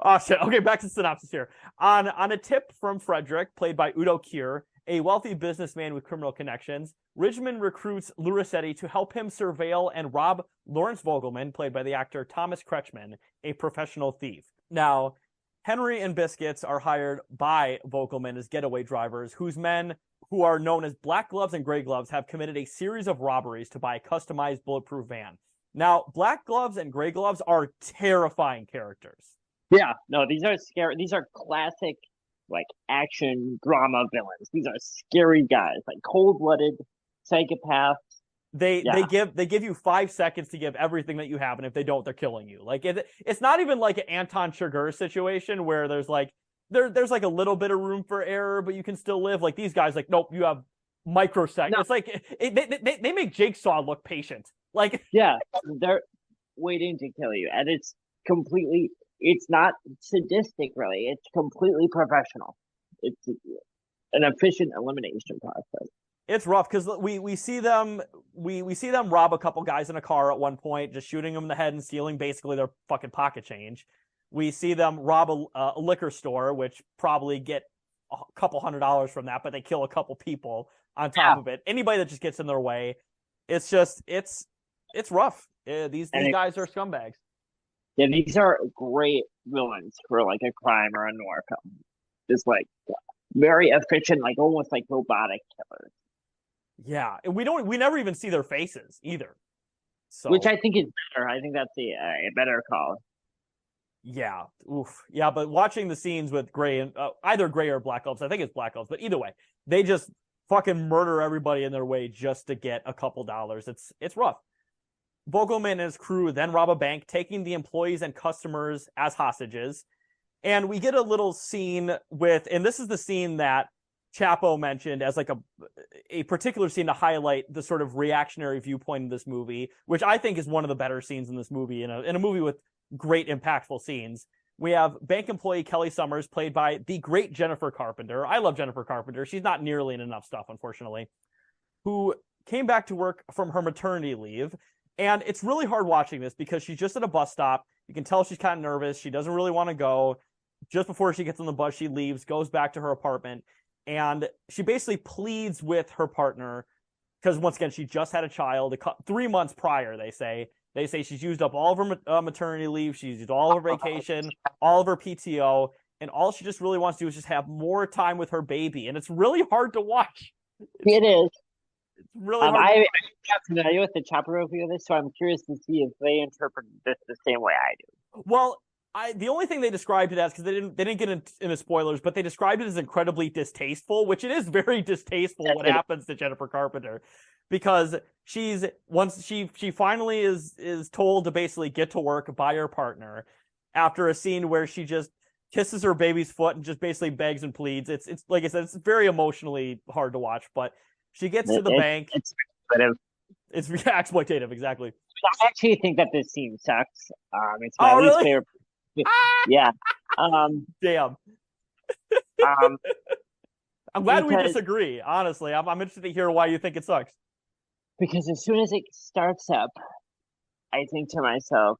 Oh shit. Okay, back to synopsis here. On a tip from Frederick, played by Udo Kier, a wealthy businessman with criminal connections, Ridgman recruits Lurisetti to help him surveil and rob Lawrence Vogelman, played by the actor Thomas Kretschmann, a professional thief. Now, Henry and Biscuits are hired by Vogelman as getaway drivers, whose men, who are known as Black Gloves and Gray Gloves, have committed a series of robberies to buy a customized bulletproof van. Now, Black Gloves and Gray Gloves are terrifying characters. Yeah, no, these are scary. These are classic, like, action drama villains. These are scary guys, like cold-blooded psychopaths. They give you 5 seconds to give everything that you have, and if they don't, they're killing you. Like it's not even like an Anton Chigurh situation where there's like there's like a little bit of room for error, but you can still live. Like these guys, like nope, you have microseconds. No. It's like they make Jigsaw look patient. Like yeah, they're waiting to kill you, and it's not sadistic really. It's completely professional. It's an efficient elimination process. It's rough because we see them rob a couple guys in a car at one point, just shooting them in the head and stealing basically their fucking pocket change. We see them rob a liquor store, which probably get a couple $100 from that, but they kill a couple people on top of it. Anybody that just gets in their way, it's rough. These guys are scumbags. Yeah, these are great villains for like a crime or a noir film. Just like very efficient, like almost like robotic killers. Yeah, and we never even see their faces either. So, which I think is better. I think that's a better call. Yeah, oof, yeah. But watching the scenes with Gray and either Gray or Black Ops, I think it's Black Ops, but either way, they just fucking murder everybody in their way just to get a couple dollars. It's rough. Vogelman and his crew then rob a bank, taking the employees and customers as hostages. And we get a little scene and this is the scene that Chapo mentioned as like a particular scene to highlight the sort of reactionary viewpoint of this movie, which I think is one of the better scenes in this movie, in a movie with great impactful scenes. We have bank employee Kelly Summers, played by the great Jennifer Carpenter. I love Jennifer Carpenter. She's not nearly in enough stuff, unfortunately, who came back to work from her maternity leave. And it's really hard watching this because she's just at a bus stop. You can tell she's kind of nervous. She doesn't really want to go. Just before she gets on the bus, she leaves, goes back to her apartment, and she basically pleads with her partner because, once again, she just had a child 3 months prior, they say. They say she's used up all of her maternity leave. She's used all of her vacation, all of her PTO, and all she just really wants to do is just have more time with her baby. And it's really hard to watch. It is. It's really hard. I'm not familiar with the Chopper review of this, so I'm curious to see if they interpret this the same way I do. Well, the only thing they described it as, because they didn't get into spoilers, but they described it as incredibly distasteful, which it is very distasteful what happens to Jennifer Carpenter, because once she finally is told to basically get to work by her partner after a scene where she just kisses her baby's foot and just basically begs and pleads. It's like I said, it's very emotionally hard to watch, but she gets to the bank. It's exploitative. It's exploitative, exactly. I actually think that this scene sucks. It's my least favorite. Yeah. Damn. I'm glad we disagree. Honestly, I'm interested to hear why you think it sucks. Because as soon as it starts up, I think to myself,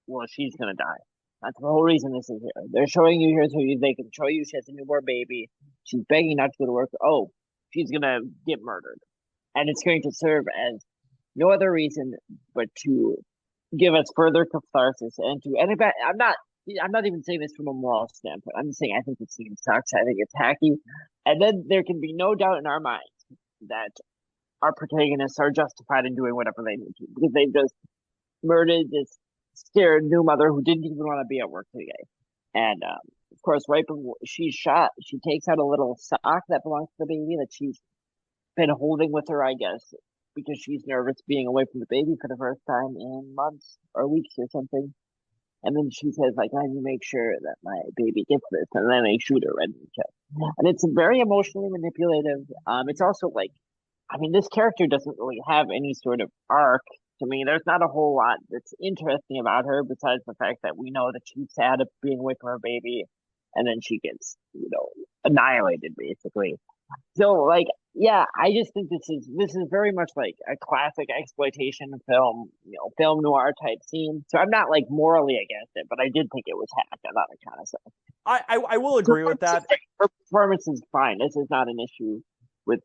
well, she's gonna die. That's the whole reason this is here. They're showing you here so they can show you she has a newborn baby. She's begging not to go to work. Oh, she's gonna get murdered. And it's going to serve as no other reason but to give us further catharsis and I'm not even saying this from a moral standpoint. I'm just saying I think the scene sucks. I think it's hacky. And then there can be no doubt in our minds that our protagonists are justified in doing whatever they need to, because they've just murdered this scared new mother who didn't even want to be at work today. And of course, right before she's shot, she takes out a little sock that belongs to the baby that she's been holding with her, I guess, because she's nervous being away from the baby for the first time in months or weeks or something. And then she says, like, I need to make sure that my baby gets this. And then they shoot her right in the chest. And it's very emotionally manipulative. It's also like, I mean, this character doesn't really have any sort of arc to me. There's not a whole lot that's interesting about her besides the fact that we know that she's sad of being away from her baby, and then she gets, annihilated basically. So, like, yeah, I just think this is very much like a classic exploitation film, film noir type scene. So I'm not like morally against it, but I did think it was hacked on that kind of stuff. I will agree with that. Her performance is fine. This is not an issue with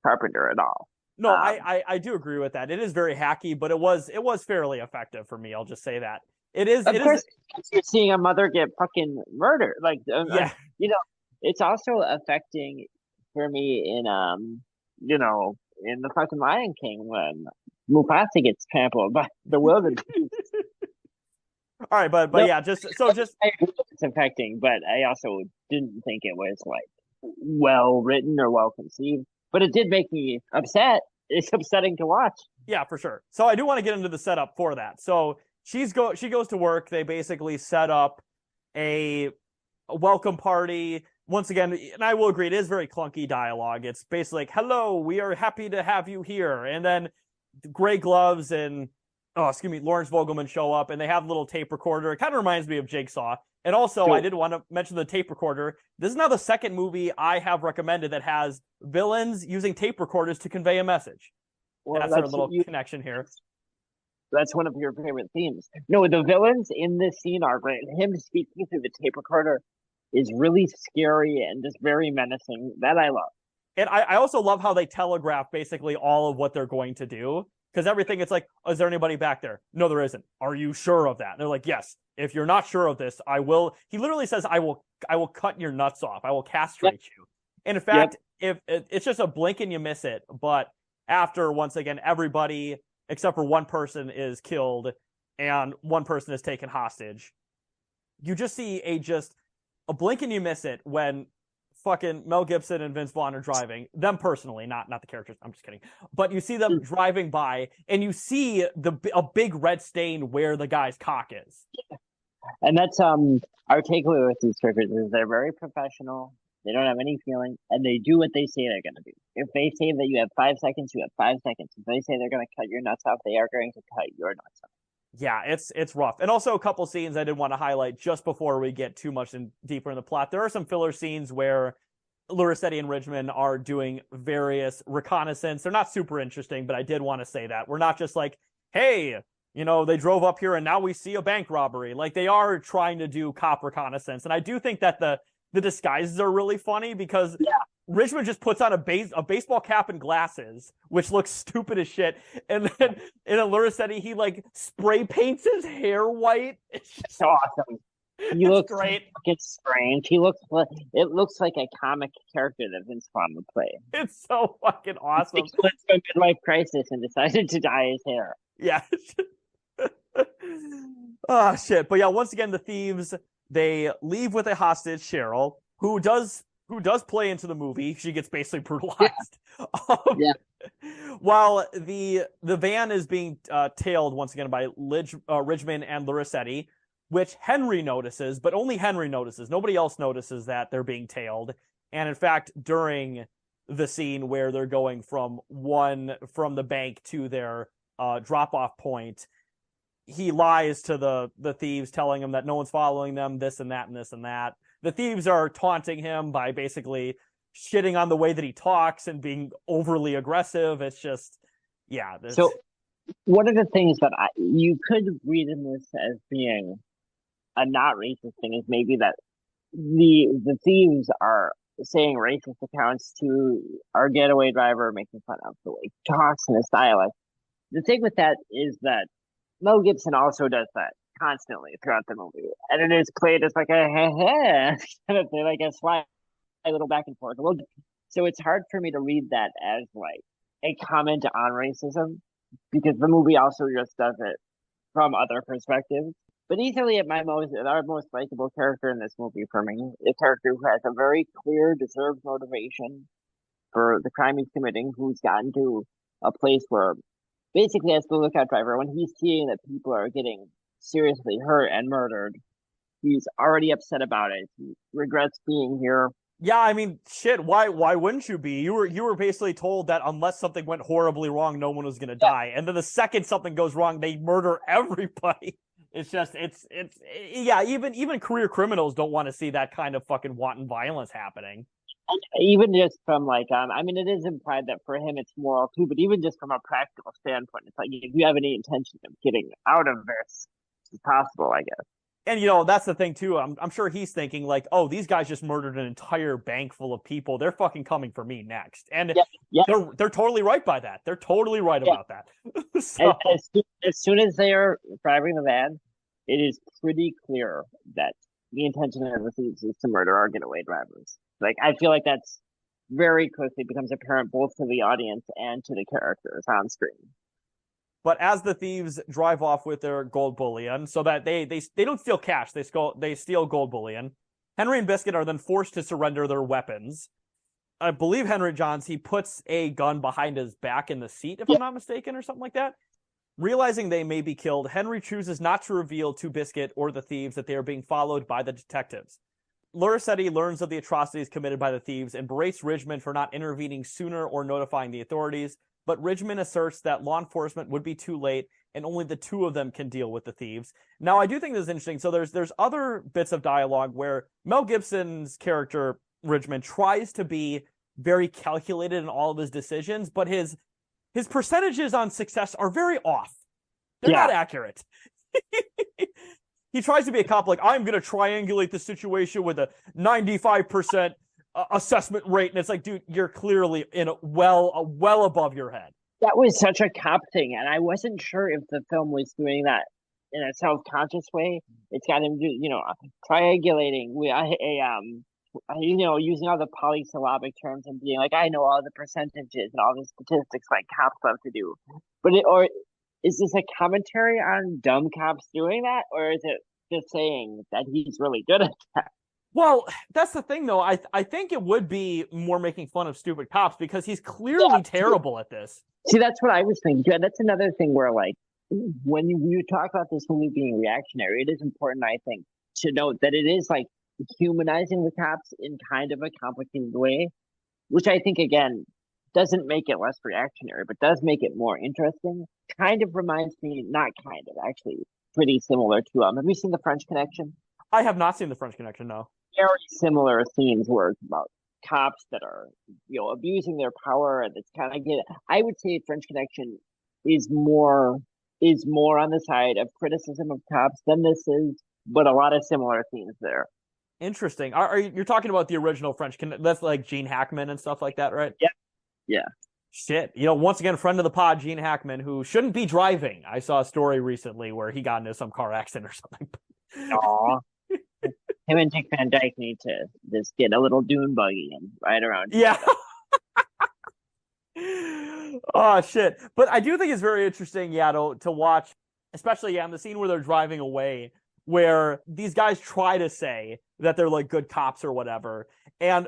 Carpenter at all. No, I do agree with that. It is very hacky, but it was fairly effective for me. I'll just say that. Of course, you're seeing a mother get fucking murdered. Like, yeah. It's also affecting for me in in the fucking Lion King when Mufasa gets trampled by the wilderness. All right, but yeah, just it's affecting, but I also didn't think it was like well written or well conceived. But it did make me upset. It's upsetting to watch. Yeah, for sure. So I do want to get into the setup for that. So she goes to work. They basically set up a welcome party. Once again, and I will agree, it is very clunky dialogue. It's basically like, hello, we are happy to have you here. And then Gray Gloves and Lawrence Vogelman show up, and they have a little tape recorder. It kind of reminds me of Jigsaw. And also, I did want to mention the tape recorder. This is now the second movie I have recommended that has villains using tape recorders to convey a message. Well, that's our little connection here. That's one of your favorite themes. No, the villains in this scene are great. Him speaking through the tape recorder is really scary and just very menacing. That I love. And I also love how they telegraph basically all of what they're going to do. Because everything, it's like, is there anybody back there? No, there isn't. Are you sure of that? And they're like, yes. If you're not sure of this, I will. He literally says, I will cut your nuts off. I will castrate you. And in fact, if it's just a blink and you miss it. But after, once again, everybody except for one person is killed and one person is taken hostage, you just see a blink and you miss it when fucking Mel Gibson and Vince Vaughn are driving. Them personally, not the characters. I'm just kidding. But you see them driving by, and you see a big red stain where the guy's cock is. And that's our takeaway with these characters is they're very professional. They don't have any feeling, and they do what they say they're going to do. If they say that you have 5 seconds, you have 5 seconds. If they say they're going to cut your nuts off, they are going to cut your nuts off. Yeah, it's rough. And also a couple scenes I did want to highlight just before we get too much deeper in the plot. There are some filler scenes where Lurisetti and Ridgman are doing various reconnaissance. They're not super interesting, but I did want to say that. We're not just like, hey, they drove up here and now we see a bank robbery. Like, they are trying to do cop reconnaissance. And I do think that the disguises are really funny because Ridgman just puts on a baseball cap and glasses, which looks stupid as shit. And then in a Lurisetti, he like spray paints his hair white. It's just awesome. He looks great. It's strange. It looks like a comic character that Vince Vaughn would play. It's so fucking awesome. He went through a midlife crisis and decided to dye his hair. Yeah. Oh shit. But yeah, once again, the thieves, they leave with a hostage, Cheryl, who does play into the movie. She gets basically brutalized. While the van is being tailed once again by Ridgman and Lurisetti, which Henry notices, but only Henry notices. Nobody else notices that they're being tailed. And in fact, during the scene where they're going from the bank to their drop-off point, he lies to the thieves, telling them that no one's following them, this and that and this and that. The thieves are taunting him by basically shitting on the way that he talks and being overly aggressive. It's just, yeah. So one of the things that you could read in this as being a not racist thing is maybe that the thieves are saying racist accounts to our getaway driver, making fun of the way he talks and his dialect. The thing with that is that Mel Gibson also does that constantly throughout the movie, and it is played as like a kind of thing, like a sly little back and forth. So it's hard for me to read that as like a comment on racism because the movie also just does it from other perspectives. But easily our most likable character in this movie for me, a character who has a very clear, deserved motivation for the crime he's committing, who's gotten to a place where basically as the lookout driver, when he's seeing that people are getting seriously hurt and murdered. He's already upset about it. He regrets being here. Yeah, I mean, shit. Why wouldn't you be? You were basically told that unless something went horribly wrong, no one was gonna die. And then the second something goes wrong, they murder everybody. It's just it's yeah. Even career criminals don't want to see that kind of fucking wanton violence happening. And even just from like, I mean, it is implied that for him it's moral too, but even just from a practical standpoint, it's like if you have any intention of getting out of this, it's possible, I guess. And that's the thing too. I'm sure he's thinking like, oh, these guys just murdered an entire bank full of people. They're fucking coming for me next. And they're totally right by that. They're totally right about that. So, as soon as they are driving the van, it is pretty clear that the intention of the thieves is to murder our getaway drivers. Like, I feel like that's very quickly becomes apparent both to the audience and to the characters on screen. but as the thieves drive off with their gold bullion, so that they don't steal cash, they steal gold bullion. Henry and Biscuit are then forced to surrender their weapons. I believe Henry Johns, he puts a gun behind his back in the seat, if I'm not mistaken, or something like that. Realizing they may be killed, Henry chooses not to reveal to Biscuit or the thieves that they are being followed by the detectives. Lurisetti learns of the atrocities committed by the thieves and berates Ridgman for not intervening sooner or notifying the authorities, but Ridgman asserts that law enforcement would be too late and only the two of them can deal with the thieves. Now, I do think this is interesting. So there's other bits of dialogue where Mel Gibson's character, Ridgman, tries to be very calculated in all of his decisions, but his percentages on success are very off. They're not accurate. He tries to be a cop like, I'm going to triangulate the situation with a 95% assessment rate. And it's like, dude, you're clearly in well above your head. That was such a cop thing. And I wasn't sure if the film was doing that in a self-conscious way. It's got him, triangulating. Using all the polysyllabic terms and being like, I know all the percentages and all the statistics like cops love to do. Or is this a commentary on dumb cops doing that? Or is it just saying that he's really good at that? Well, that's the thing, though. I think it would be more making fun of stupid cops because he's clearly terrible at this. See, that's what I was thinking. That's another thing where, like, when you talk about this movie being reactionary, it is important, I think, to note that it is, like, humanizing the cops in kind of a complicated way, which I think, again, doesn't make it less reactionary, but does make it more interesting. Kind of reminds me, not kind of, actually, pretty similar to, have you seen The French Connection? I have not seen The French Connection, no. Very similar themes where it's about cops that are, abusing their power, and it's kind of I would say French Connection is more on the side of criticism of cops than this is, but a lot of similar themes there. Interesting. You're talking about the original French Connection? That's like Gene Hackman and stuff like that, right? Yeah. Shit. Once again, friend of the pod, Gene Hackman, who shouldn't be driving. I saw a story recently where he got into some car accident or something. Aw. Him and Dick Van Dyke need to just get a little dune buggy and ride around. Yeah. Oh, shit. But I do think it's very interesting, to watch, especially, in the scene where they're driving away, where these guys try to say that they're, like, good cops or whatever. And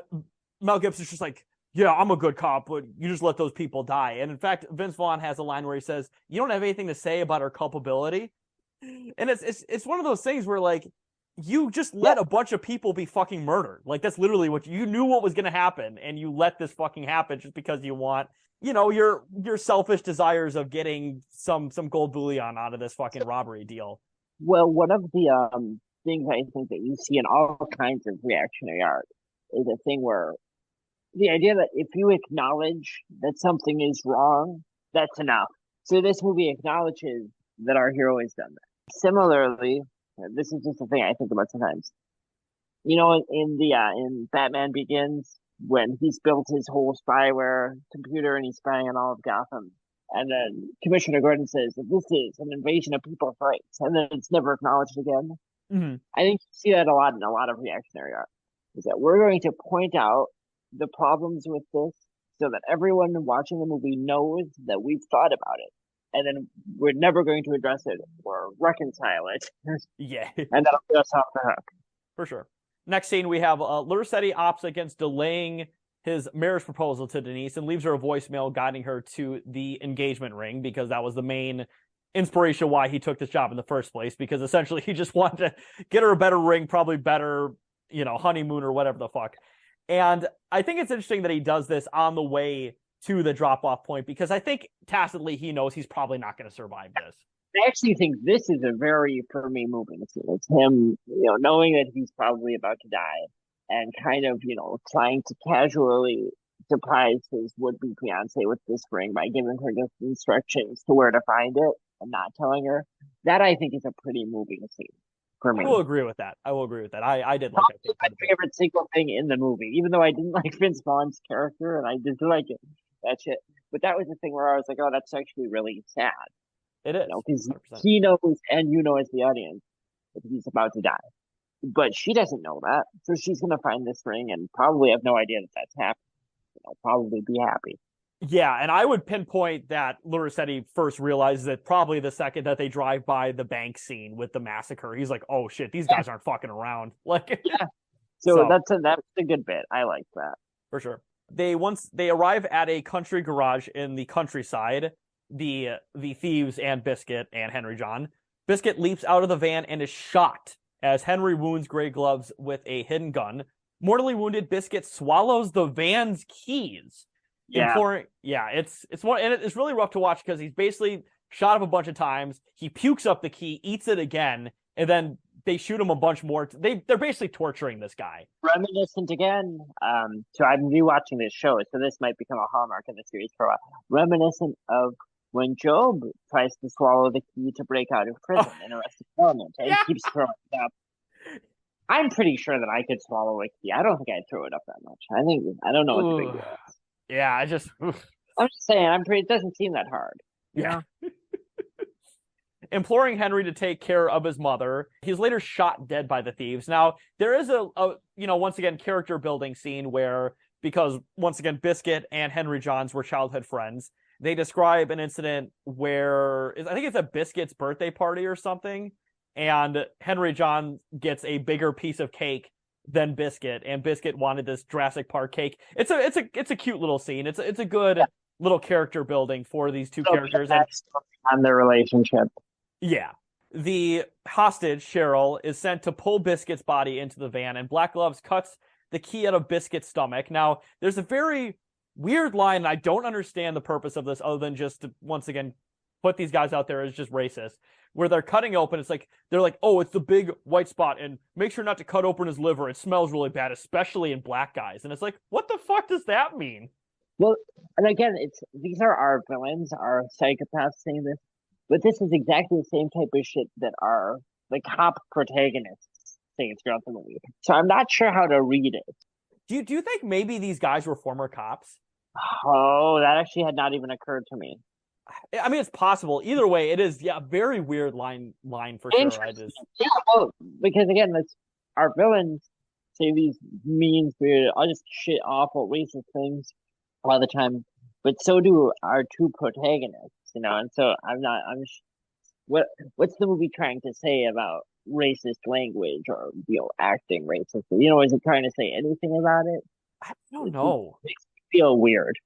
Mel Gibson's just like, yeah, I'm a good cop, but you just let those people die. And in fact, Vince Vaughn has a line where he says, you don't have anything to say about our culpability. And it's one of those things where, like, you just let a bunch of people be fucking murdered. Like, that's literally what you knew what was going to happen, and you let this fucking happen just because you want, your selfish desires of getting some gold bullion out of this fucking robbery deal. Well, one of the things I think that you see in all kinds of reactionary art is a thing where the idea that if you acknowledge that something is wrong, that's enough. So this movie acknowledges that our hero has done that. Similarly, this is just a thing I think about sometimes. In Batman Begins, when he's built his whole spyware computer and he's spying on all of Gotham, and then Commissioner Gordon says that this is an invasion of people's rights, and then it's never acknowledged again. Mm-hmm. I think you see that a lot in a lot of reactionary art. Is that we're going to point out the problems with this so that everyone watching the movie knows that we've thought about it. And then we're never going to address it or reconcile it. Yeah. And that'll get us off the hook. For sure. Next scene, we have Lurisetti opts against delaying his marriage proposal to Denise and leaves her a voicemail guiding her to the engagement ring because that was the main inspiration why he took this job in the first place, because essentially he just wanted to get her a better ring, probably better, honeymoon or whatever the fuck. And I think it's interesting that he does this on the way to the drop-off point, because I think tacitly he knows he's probably not going to survive this. I actually think this is a very, for me, moving scene. It's him, knowing that he's probably about to die and kind of, trying to casually surprise his would-be fiance with this ring by giving her just instructions to where to find it and not telling her. That, I think, is a pretty moving scene for me. I will agree with that. I did like it. It's my favorite single thing in the movie, even though I didn't like Vince Vaughn's character and I did like it. That shit. But that was the thing where I was like, oh, that's actually really sad. It is. Because he knows, and as the audience, that he's about to die. But she doesn't know that. So she's going to find this ring and probably have no idea that that's happening. Probably be happy. Yeah, and I would pinpoint that Lurisetti first realizes it probably the second that they drive by the bank scene with the massacre. He's like, oh shit, these guys aren't fucking around. Yeah. So that's a good bit. I like that. For sure. Once they arrive at a country garage in the countryside, the thieves and Biscuit and Henry John. Biscuit leaps out of the van and is shot as Henry wounds Grey Gloves with a hidden gun. Mortally wounded Biscuit swallows the van's keys. Yeah. It's really rough to watch because he's basically shot up a bunch of times. He pukes up the key, eats it again, and then they shoot him a bunch more. They're basically torturing this guy. Reminiscent again. So I'm rewatching this show, so this might become a hallmark of the series for a while. Reminiscent of when Job tries to swallow the key to break out of prison in Arrested Development, and he keeps throwing it up. I'm pretty sure that I could swallow a key. I don't think I'd throw it up that much. I don't know what the big deal is. Yeah, I'm just saying, it doesn't seem that hard. Yeah. Imploring Henry to take care of his mother. He's later shot dead by the thieves. Now, there is a once again, character building scene where, because once again, Biscuit and Henry Johns were childhood friends, they describe an incident where, I think it's a Biscuit's birthday party or something, and Henry John gets a bigger piece of cake than Biscuit, and Biscuit wanted this Jurassic Park cake. It's a cute little scene. It's a good little character building for these two characters and their relationship. Yeah. The hostage, Cheryl, is sent to pull Biscuit's body into the van, and Black Gloves cuts the key out of Biscuit's stomach. Now, there's a very weird line, and I don't understand the purpose of this other than just to, once again, put these guys out there as just racist, where they're cutting open. It's like, they're like, oh, it's the big white spot, and make sure not to cut open his liver. It smells really bad, especially in black guys. And it's like, what the fuck does that mean? Well, and again, these are our villains, our psychopaths saying this, but this is exactly the same type of shit that our cop protagonists say throughout the movie. So I'm not sure how to read it. Do you think maybe these guys were former cops? Oh, that actually had not even occurred to me. I mean, it's possible. Either way, it is a very weird line for sure. Yeah, well, because again, our villains say these mean, weird, all just shit, awful, racist things all the time, but so do our two protagonists, and so what's the movie trying to say about racist language or, acting racist? Is it trying to say anything about it? I don't know. It makes me feel weird.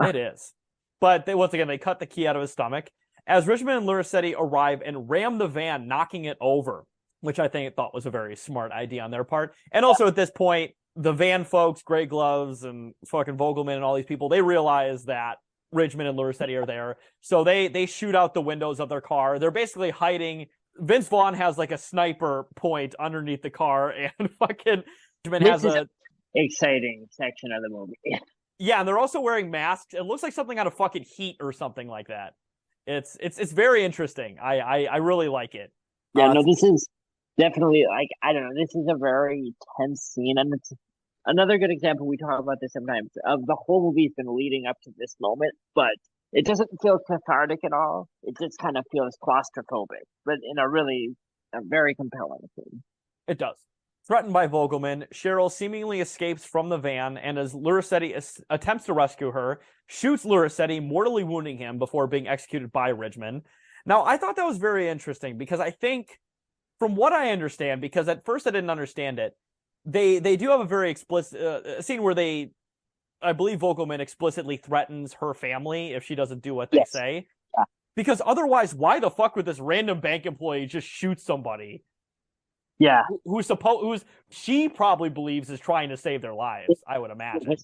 It is. But once again, they cut the key out of his stomach. As Richmond and Lurisetti arrive and ram the van, knocking it over, which I thought was a very smart idea on their part. And also at this point, the van folks, Grey Gloves and fucking Vogelman and all these people, they realize that Richmond and Lurisetti are there. So they shoot out the windows of their car. They're basically hiding. Vince Vaughn has like a sniper point underneath the car, and fucking Richmond has a exciting section of the movie. Yeah, and they're also wearing masks. It looks like something out of fucking Heat or something like that. It's very interesting. I really like it. Yeah, no, this is definitely I don't know. This is a very tense scene, and it's another good example. We talk about this sometimes of the whole movie's been leading up to this moment, but it doesn't feel cathartic at all. It just kind of feels claustrophobic, but in a very compelling scene. It does. Threatened by Vogelman, Cheryl seemingly escapes from the van, and as Lurisetti attempts to rescue her, shoots Lurisetti, mortally wounding him before being executed by Richmond. Now, I thought that was very interesting because I think, from what I understand, because at first I didn't understand it, they do have a very explicit scene where I believe Vogelman explicitly threatens her family if she doesn't do what they say. Yeah. Because otherwise, why the fuck would this random bank employee just shoot somebody? Yeah. Who's she probably believes is trying to save their lives, I would imagine.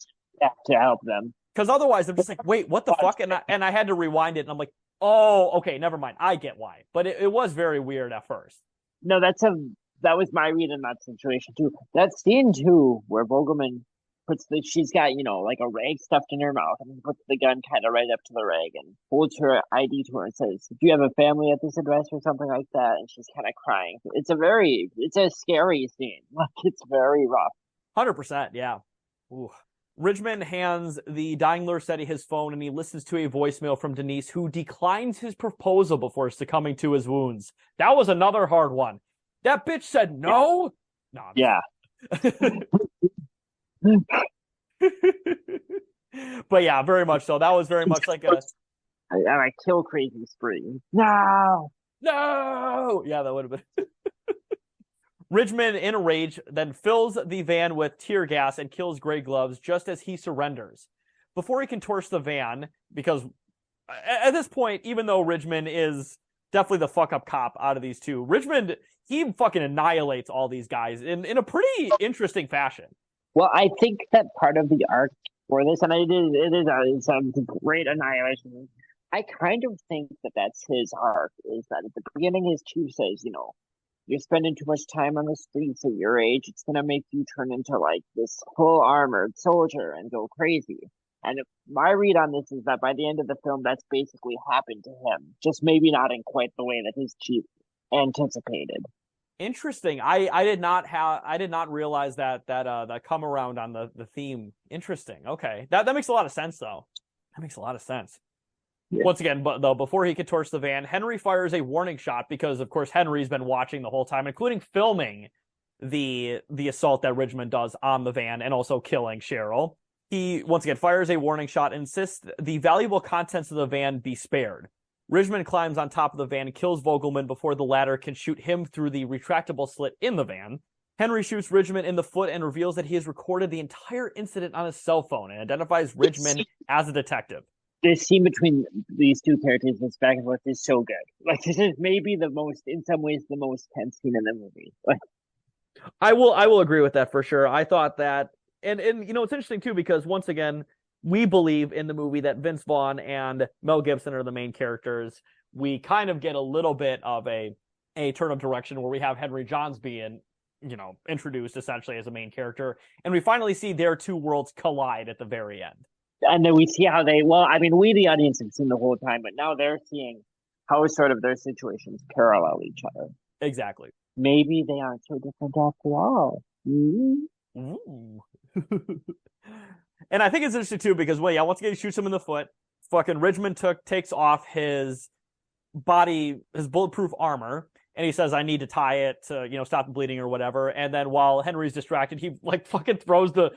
Yeah, to help them. Because otherwise, I'm just like, wait, what the fuck? And I had to rewind it, and I'm like, oh, okay, never mind. I get why. But it was very weird at first. No, that was my read in that situation too. That scene too, where Vogelman she's got, like a rag stuffed in her mouth, and puts the gun kind of right up to the rag and holds her ID to her and says, "Do you have a family at this address?" or something like that. And she's kind of crying. It's a scary scene. Like, it's very rough. 100%, yeah. Ooh. Ridgman hands the dying Lurisetti his phone, and he listens to a voicemail from Denise, who declines his proposal before succumbing to his wounds. That was another hard one. That bitch said no? No. Yeah. But yeah, very much so. That was very much like a kill crazy spree. No. Yeah, that would have been. Ridgman, in a rage, then fills the van with tear gas and kills Grey Gloves just as he surrenders. Before he can torch the van, because at this point, even though Ridgman is definitely the fuck-up cop out of these two, Ridgman, he fucking annihilates all these guys in a pretty interesting fashion. Well, I think that part of the arc for this, and it's a great annihilation. I kind of think that that's his arc, is that at the beginning his chief says, you're spending too much time on the streets at your age. It's going to make you turn into like this full armored soldier and go crazy. And my read on this is that by the end of the film, that's basically happened to him. Just maybe not in quite the way that his chief anticipated. Interesting. I did not realize that come around on the theme. Interesting. Okay. That makes a lot of sense though. That makes a lot of sense. Yeah. Once again, though, before he could torch the van, Henry fires a warning shot because, of course, Henry's been watching the whole time, including filming the assault that Ridgman does on the van and also killing Cheryl. He, once again, fires a warning shot and insists the valuable contents of the van be spared. Ridgman climbs on top of the van and kills Vogelman before the latter can shoot him through the retractable slit in the van. Henry shoots Ridgman in the foot and reveals that he has recorded the entire incident on his cell phone and identifies Ridgman as a detective. The scene between these two characters, this back and forth, is so good. Like, this is maybe in some ways, the most tense scene in the movie. Like, I will agree with that for sure. I thought that, and it's interesting too, because once again, we believe in the movie that Vince Vaughn and Mel Gibson are the main characters. We kind of get a little bit of a turn of direction where we have Henry Johns being, introduced essentially as a main character, and we finally see their two worlds collide at the very end. And then we see how we, the audience, have seen the whole time, but now they're seeing how sort of their situations parallel each other. Exactly. Maybe they aren't so different after all. Mm-hmm. And I think it's interesting too because, once again, he shoots him in the foot. Fucking Ridgman takes off his bulletproof armor, and he says, "I need to tie it to, stop the bleeding or whatever." And then while Henry's distracted, he fucking throws the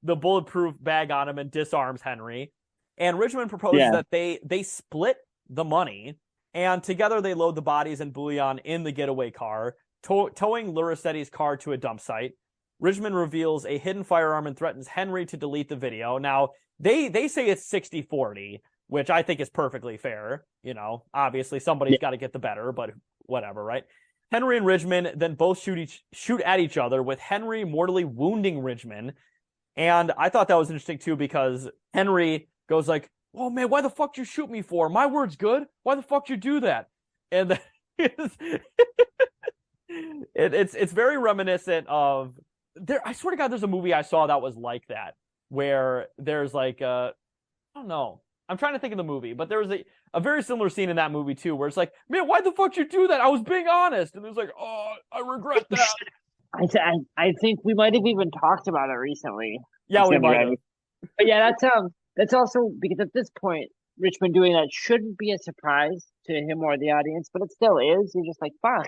bulletproof bag on him and disarms Henry. And Ridgman proposes that they split the money, and together they load the bodies and bullion in the getaway car, towing Lurisetti's car to a dump site. Ridgman reveals a hidden firearm and threatens Henry to delete the video. Now, they say it's 60-40, which I think is perfectly fair. Obviously somebody's got to get the better, but whatever, right? Henry and Ridgman then both shoot at each other, with Henry mortally wounding Ridgman. And I thought that was interesting too, because Henry goes like, "Oh man, why the fuck did you shoot me for? My word's good. Why the fuck did you do that?" And it's very reminiscent of I swear to God, there's a movie I saw that was like that, where there's like I don't know. I'm trying to think of the movie, but there was a very similar scene in that movie too, where it's like, "Man, why the fuck did you do that? I was being honest." And it was like, "Oh, I regret that." I think we might have even talked about it recently. Yeah, we might have. But yeah, that's also because at this point, Ridgman doing that shouldn't be a surprise to him or the audience, but it still is. You're just like, fuck.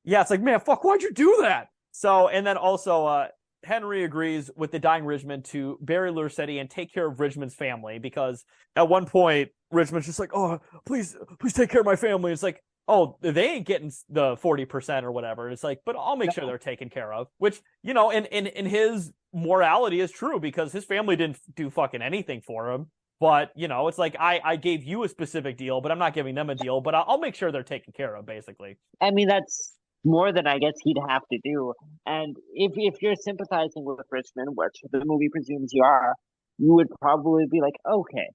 Yeah, it's like, man, fuck, why'd you do that? So, and then also, Henry agrees with the dying Ridgman to bury Lurisetti and take care of Ridgman's family, because at one point, Ridgman's just like, "Oh, please take care of my family." It's like, oh, they ain't getting the 40% or whatever. It's like, but I'll make sure they're taken care of, which, in his morality is true, because his family didn't do fucking anything for him. But, it's like I gave you a specific deal, but I'm not giving them a deal, but I'll make sure they're taken care of, basically. I mean, that's more than I guess he'd have to do. And if you're sympathizing with Richmond, which the movie presumes you are, you would probably be like, okay.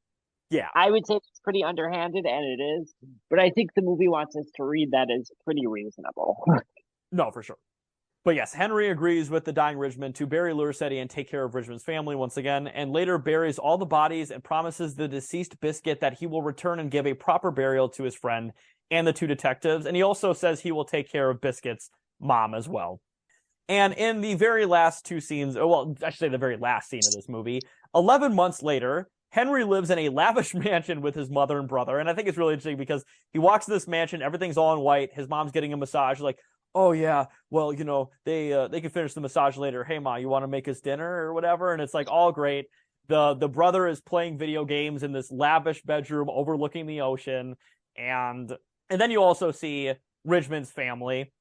Yeah, I would say it's pretty underhanded, and it is, but I think the movie wants us to read that as pretty reasonable. no, for sure. But yes, Henry agrees with the dying Richmond to bury Lursetti and take care of Richmond's family once again, and later buries all the bodies and promises the deceased Biscuit that he will return and give a proper burial to his friend and the two detectives. And he also says he will take care of Biscuit's mom as well. And in the very last two scenes, well, I should say the very last scene of this movie, 11 months later, Henry lives in a lavish mansion with his mother and brother. And I think it's really interesting because he walks to this mansion, everything's all in white. His mom's getting a massage. Like, oh yeah, well, they can finish the massage later. Hey, Ma, you want to make us dinner or whatever? And it's like all great. The brother is playing video games in this lavish bedroom overlooking the ocean. And then you also see Richmond's family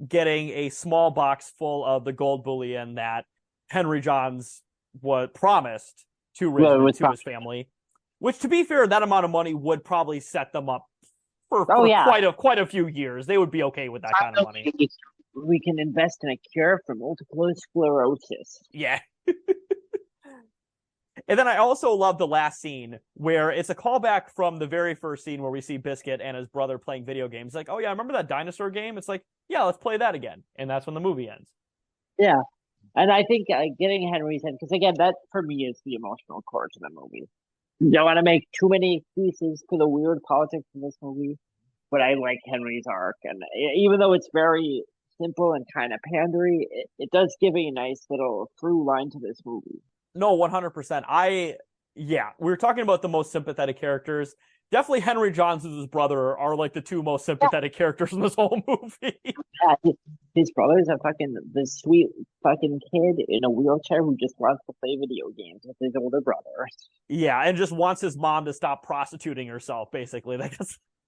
getting a small box full of the gold bullion that Henry Johns was promised to Richmond, to his family. Which, to be fair, that amount of money would probably set them up for quite a few years. They would be okay with that kind of money. We can invest in a cure for multiple sclerosis. Yeah. And then I also love the last scene where it's a callback from the very first scene where we see Biscuit and his brother playing video games. Like, oh yeah, remember that dinosaur game? It's like, yeah, let's play that again. And that's when the movie ends. Yeah. And I think getting Henry's in, because again, that for me is the emotional core to the movie. You don't want to make too many excuses for the weird politics in this movie, but I like Henry's arc. And even though it's very simple and kind of pandery, it does give a nice little through line to this movie. No, 100%. We were talking about the most sympathetic characters. Definitely Henry Johns and his brother are like the two most sympathetic characters in this whole movie. Yeah, his brother's this sweet fucking kid in a wheelchair who just wants to play video games with his older brother. Yeah, and just wants his mom to stop prostituting herself, basically.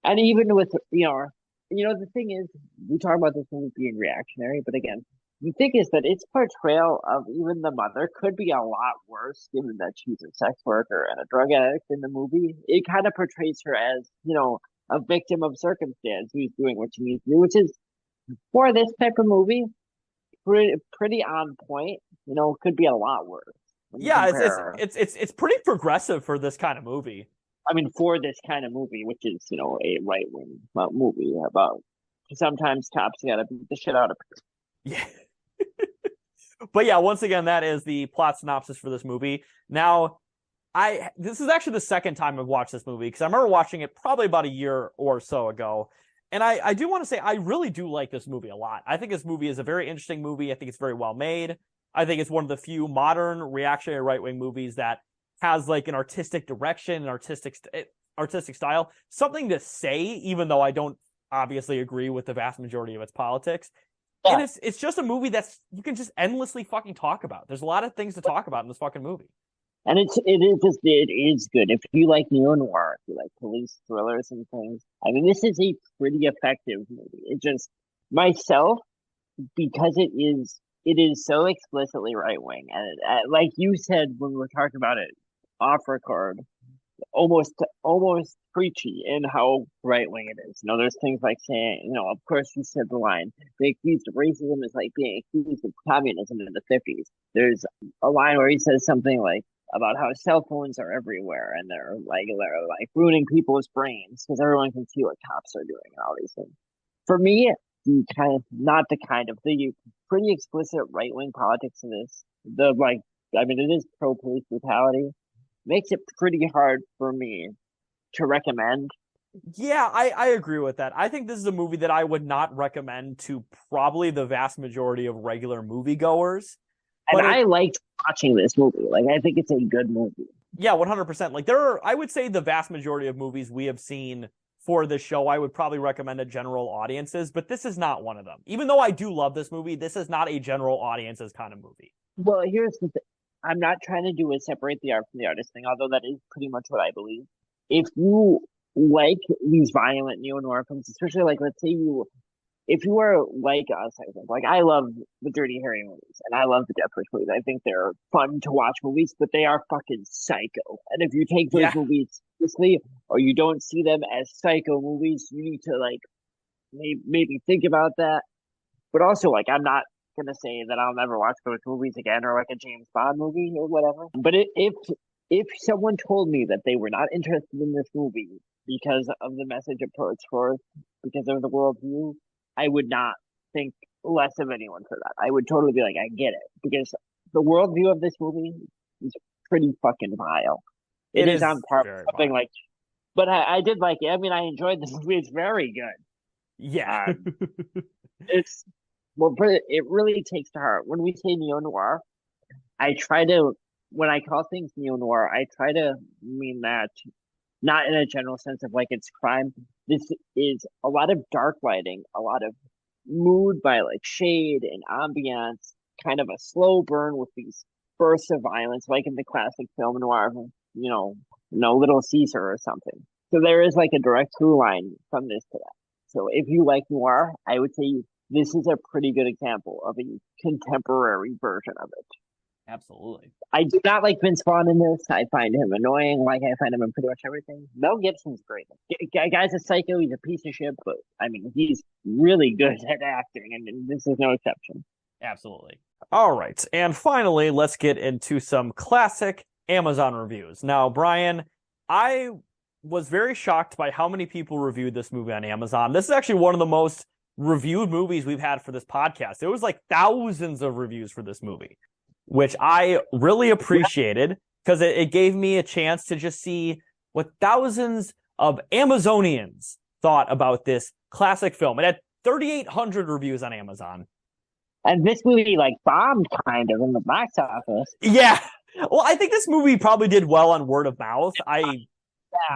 And even with, the thing is, we talk about this movie being reactionary, but again, the thing is that its portrayal of even the mother could be a lot worse, given that she's a sex worker and a drug addict in the movie. It kind of portrays her as, a victim of circumstance who's doing what she needs to do, which is, for this type of movie, pretty on point. Could be a lot worse. Yeah, it's pretty progressive for this kind of movie. I mean, for this kind of movie, which is, a right-wing movie about sometimes cops gotta beat the shit out of people. Yeah. But yeah, once again, that is the plot synopsis for this movie. Now, this is actually the second time I've watched this movie, because I remember watching it probably about a year or so ago. And I do want to say I really do like this movie a lot. I think this movie is a very interesting movie. I think it's very well made. I think it's one of the few modern reactionary right-wing movies that has like an artistic direction, an artistic style, something to say, even though I don't obviously agree with the vast majority of its politics. Yeah. And it's just a movie that's you can just endlessly fucking talk about. There's a lot of things to talk about in this fucking movie. And it is good. If you like neo-noir, if you like police thrillers and things, I mean, this is a pretty effective movie. It just, myself, because it is so explicitly right-wing. And like you said when we were talking about it off record, almost preachy in how right wing it is. There's things like saying, of course you said the line, they accused of racism as like being accused of communism in the 50s. There's a line where he says something like about how cell phones are everywhere and they're like ruining people's brains because everyone can see what cops are doing and all these things. For me, the pretty explicit right wing politics of this, it is pro police brutality, makes it pretty hard for me to recommend. Yeah, I agree with that. I think this is a movie that I would not recommend to probably the vast majority of regular moviegoers. And I liked watching this movie. Like, I think it's a good movie. Yeah, 100%. Like, I would say the vast majority of movies we have seen for this show, I would probably recommend to general audiences, but this is not one of them. Even though I do love this movie, this is not a general audiences kind of movie. Well, here's the thing. I'm not trying to do a separate the art from the artist thing, although that is pretty much what I believe. If you like these violent neo-noir films, especially like, let's say if you are like us, I think, like I love the Dirty Harry movies and I love the Death Wish movies. I think they're fun to watch movies, but they are fucking psycho. And if you take those Yeah. movies seriously or you don't see them as psycho movies, you need to like maybe think about that. But also, like, I'm not gonna say that I'll never watch those movies again or like a James Bond movie or whatever. But if someone told me that they were not interested in this movie because of the message it puts forth, because of the worldview, I would not think less of anyone for that. I would totally be like, I get it, because the worldview of this movie is pretty fucking vile. It is on par with something like. But I did like it. I mean, I enjoyed the movie. It's very good. Yeah. It's well, but it really takes to heart when we say neo-noir. I try to when I call things neo-noir, I try to mean that not in a general sense of like it's crime. This is a lot of dark lighting, a lot of mood by like shade and ambiance, kind of a slow burn with these bursts of violence, like in the classic film noir, no Little Caesar or something. So there is like a direct through line from this to that. So if you like noir, I would say this is a pretty good example of a contemporary version of it. Absolutely. I do not like Vince Vaughn in this. I find him annoying, like I find him in pretty much everything. Mel Gibson's great. Guy's a psycho. He's a piece of shit, but I mean, he's really good at acting, and this is no exception. Absolutely. All right. And finally, let's get into some classic Amazon reviews. Now, Brian, I was very shocked by how many people reviewed this movie on Amazon. This is actually one of the most reviewed movies we've had for this podcast. There was like thousands of reviews for this movie, which I really appreciated because it gave me a chance to just see what thousands of Amazonians thought about this classic film. It had 3,800 reviews on Amazon. And this movie like bombed kind of in the box office. Yeah. Well, I think this movie probably did well on word of mouth.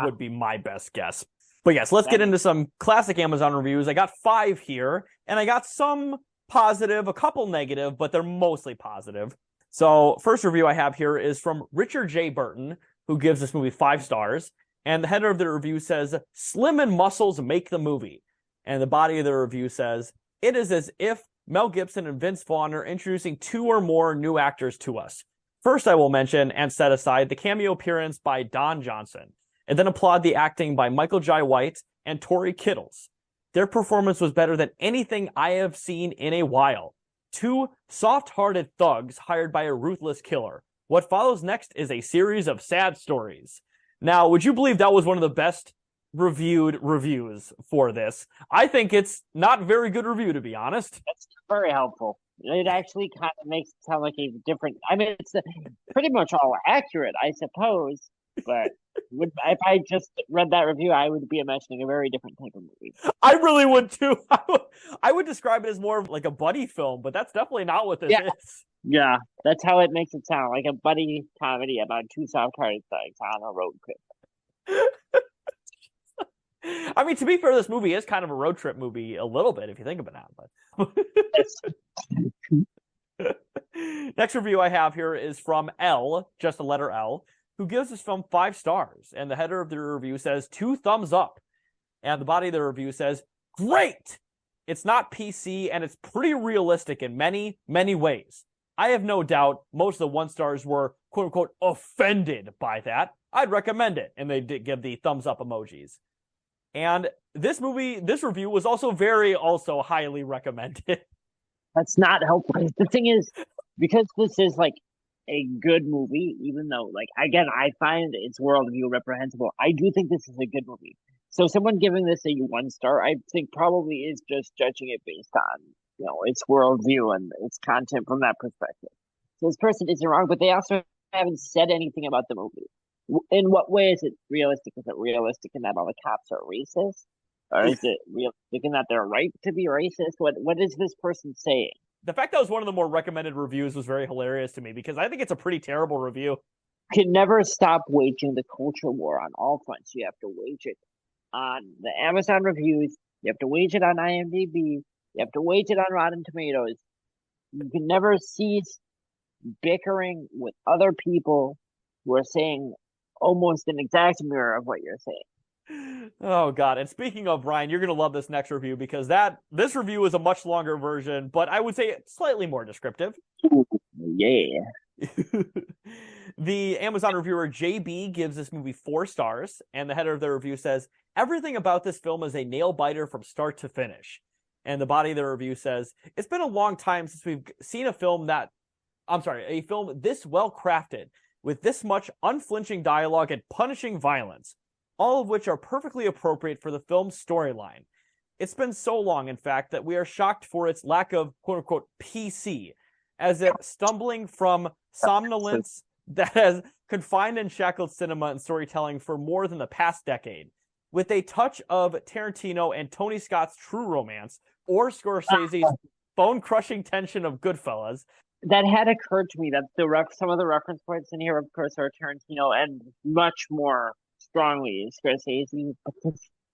Would be my best guess. But yes, let's get into some classic Amazon reviews. I got 5 here, and I got some positive, a couple negative, but they're mostly positive. So first review I have here is from Richard J. Burton, who gives this movie 5 stars. And the header of the review says, "Slim and muscles make the movie." And the body of the review says, "It is as if Mel Gibson and Vince Vaughn are introducing 2 or more new actors to us. First, I will mention and set aside the cameo appearance by Don Johnson, and then applaud the acting by Michael Jai White and Tori Kittles. Their performance was better than anything I have seen in a while. 2 soft-hearted thugs hired by a ruthless killer. What follows next is a series of sad stories." Now, would you believe that was one of the best reviewed reviews for this? I think it's not a very good review, to be honest. That's very helpful. It actually kind of makes it sound like a different. I mean, it's pretty much all accurate, I suppose. But if I just read that review, I would be imagining a very different type of movie. I really would too. I would describe it as more of like a buddy film, but that's definitely not what this is. Yeah, that's how it makes it sound, like a buddy comedy about 2 soft-hearted thugs on a road trip. I mean, to be fair, this movie is kind of a road trip movie a little bit, if you think about it. But next review I have here is from L, just the letter L, who gives this film 5 stars. And the header of the review says 2 thumbs up. And the body of the review says, "Great! It's not PC, and it's pretty realistic in many, many ways. I have no doubt most of the 1 stars were, quote unquote, offended by that. I'd recommend it." And they did give the thumbs up emojis. And this review was also also highly recommended. That's not helpful. The thing is, because this is like a good movie, even though, like, again, I find its worldview reprehensible, I do think this is a good movie. So someone giving this a 1 star, I think probably is just judging it based on, its worldview and its content from that perspective. So this person isn't wrong, but they also haven't said anything about the movie. In what way is it realistic? Is it realistic in that all the cops are racist? Or is it realistic in that they're right to be racist? What is this person saying? The fact that was one of the more recommended reviews was very hilarious to me because I think it's a pretty terrible review. You can never stop waging the culture war on all fronts. You have to wage it on the Amazon reviews. You have to wage it on IMDb. You have to wage it on Rotten Tomatoes. You can never cease bickering with other people who are saying almost an exact mirror of what you're saying. Oh God. And speaking of Brian, you're gonna love this next review because this review is a much longer version, but I would say slightly more descriptive. Yeah. The Amazon reviewer JB gives this movie 4 stars, and the header of the review says, everything about this film is a nail biter from start to finish. And the body of the review says, it's been a long time since we've seen a film this well crafted, with this much unflinching dialogue and punishing violence, all of which are perfectly appropriate for the film's storyline. It's been so long, in fact, that we are shocked for its lack of quote-unquote PC, as if stumbling from somnolence that has confined and shackled cinema and storytelling for more than the past decade. With a touch of Tarantino and Tony Scott's True Romance, or Scorsese's bone-crushing tension of Goodfellas. That had occurred to me that some of the reference points in here, of course, are Tarantino and much more strongly Scorsese.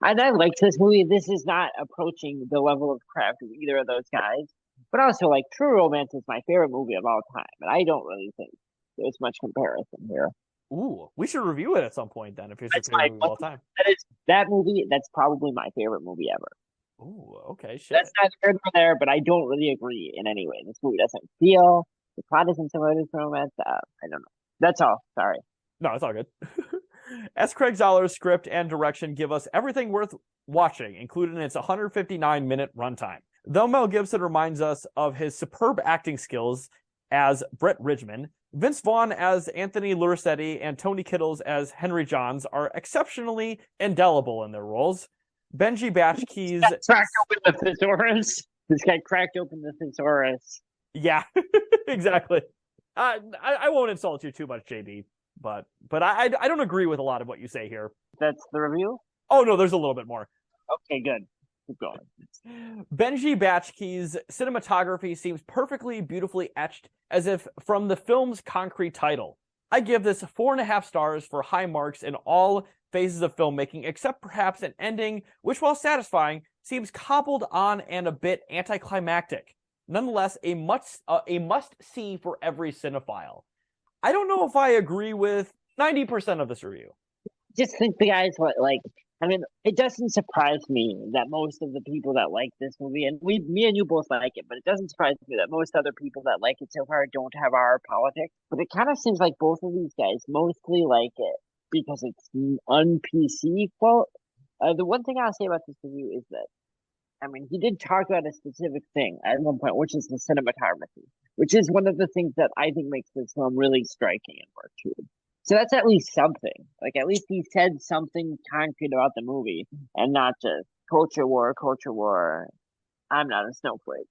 And I liked this movie. This is not approaching the level of craft of either of those guys. But also, like, True Romance is my favorite movie of all time, and I don't really think there's much comparison here. Ooh, we should review it at some point then, if it's your favorite movie of all time. That movie, that's probably my favorite movie ever. Ooh, okay, shit. That's not here nor there, but I don't really agree in any way. This movie doesn't feel, the plot isn't similar to True Romance. I don't know. That's all. Sorry. No, it's all good. S. Craig Zahler's script and direction give us everything worth watching, including its 159-minute runtime. Though Mel Gibson reminds us of his superb acting skills as Brett Ridgman, Vince Vaughn as Anthony Lurissetti and Tony Kittles as Henry Johns are exceptionally indelible in their roles. Benji Batchkey's... Cracked open the thesaurus. This guy cracked open the thesaurus. Yeah, exactly. I won't insult you too much, JB, but I don't agree with a lot of what you say here. That's the review? Oh, no, there's a little bit more. Okay, good. Keep going. Benji Batchkey's cinematography seems perfectly beautifully etched as if from the film's concrete title. I give this 4.5 stars for high marks in all phases of filmmaking, except perhaps an ending, which while satisfying, seems cobbled on and a bit anticlimactic. Nonetheless, a must-see for every cinephile. I don't know if I agree with 90% of this review. Just think the guys like I mean, it doesn't surprise me that most of the people that like this movie, and me and you both like it, but it doesn't surprise me that most other people that like it so far don't have our politics. But it kind of seems like both of these guys mostly like it because it's un-PC, quote. The one thing I'll say about this review is that, I mean, he did talk about a specific thing at one point, which is the cinematography, which is one of the things that I think makes this film really striking and work too. So that's at least something. Like, at least he said something concrete about the movie and not just culture war. I'm not a snowflake.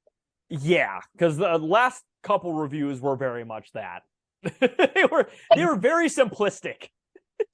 Yeah, because the last couple reviews were very much that. they were very simplistic.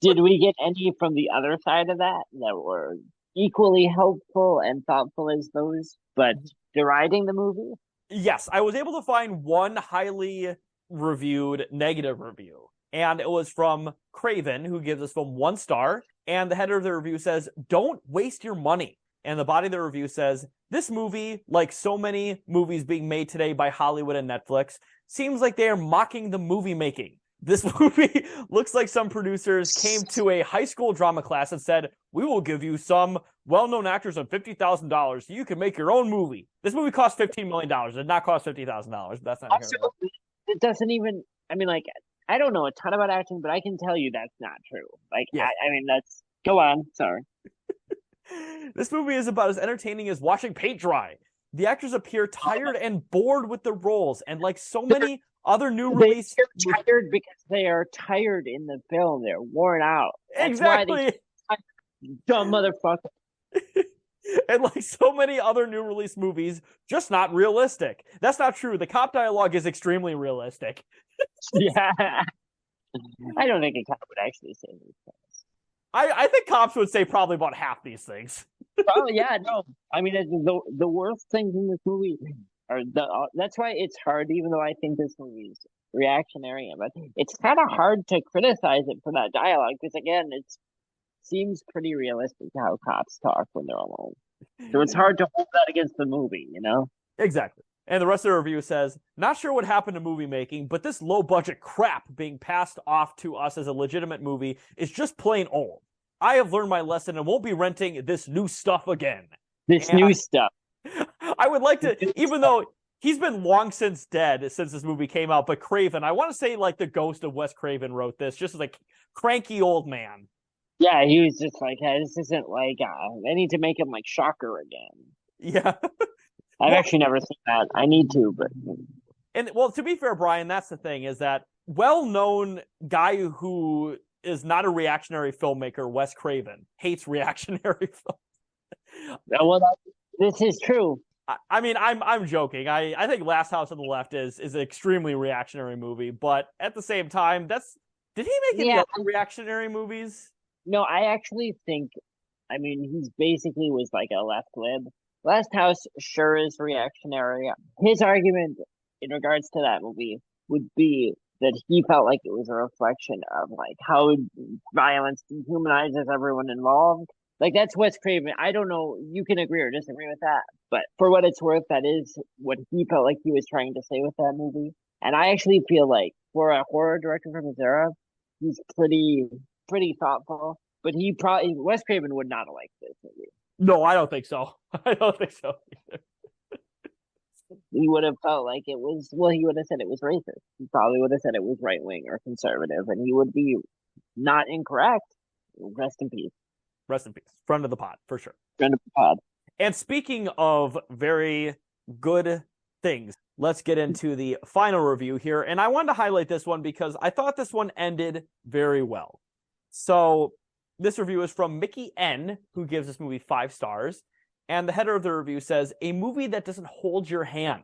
Did we get any from the other side of that were equally helpful and thoughtful as those, but deriding the movie? Yes, I was able to find one highly reviewed negative review. And it was from Craven, who gives this film 1 star. And the header of the review says, don't waste your money. And the body of the review says, this movie, like so many movies being made today by Hollywood and Netflix, seems like they are mocking the movie making. This movie looks like some producers came to a high school drama class and said, we will give you some well-known actors and $50,000 so you can make your own movie. This movie cost $15 million. It did not cost $50,000. That's not also, it doesn't even, I mean, like, I don't know a ton about acting, but I can tell you that's not true. Like, yeah. I mean, go on. Sorry. This movie is about as entertaining as watching paint dry. The actors appear tired and bored with the roles, and like so many other new release, they're tired because they are tired in the film. They're worn out. That's exactly. Why dumb motherfucker. And like so many other new release movies, just not realistic. That's not true. The cop dialogue is extremely realistic. Yeah. I don't think a cop would actually say these things. I think cops would say probably about half these things. Oh, yeah, no. I mean, the worst things in this movie are that's why it's hard, even though I think this movie is reactionary, but it's kind of hard to criticize it for that dialogue, because again, it seems pretty realistic how cops talk when they're alone. So it's hard to hold that against the movie, you know? Exactly. And the rest of the review says, not sure what happened to movie making, but this low-budget crap being passed off to us as a legitimate movie is just plain old. I have learned my lesson and won't be renting this new stuff again. This And new stuff. I would like to, even though he's been long since dead since this movie came out, but Craven, I want to say like the ghost of Wes Craven wrote this, just as a cranky old man. Yeah, he was just like, hey, this isn't like, I need to make him like Shocker again. Yeah. I've Well, actually never seen that. I need to, but and well, to be fair, Brian, that's the thing, is that well-known guy who is not a reactionary filmmaker, Wes Craven, hates reactionary films. well, this is true. I mean, I'm joking. I think Last House on the Left is an extremely reactionary movie, but at the same time, did he make any other reactionary movies? No, I actually think, I mean, he's basically was like a left lib. Last House sure is reactionary. His argument in regards to that movie would be that he felt like it was a reflection of like how violence dehumanizes everyone involved. Like that's Wes Craven. I don't know. You can agree or disagree with that, but for what it's worth, that is what he felt like he was trying to say with that movie. And I actually feel like for a horror director from his era, he's pretty thoughtful. But Wes Craven would not have liked this movie. No, I don't think so. I don't think so either. He would have felt like it was, well, he would have said it was racist. He probably would have said it was right wing or conservative, and he would be not incorrect. Rest in peace. Rest in peace. Friend of the pod, for sure. Friend of the pod. And speaking of very good things, let's get into the final review here. And I wanted to highlight this one because I thought this one ended very well. So this review is from Mickey N, who gives this movie 5 stars. And the header of the review says, a movie that doesn't hold your hand.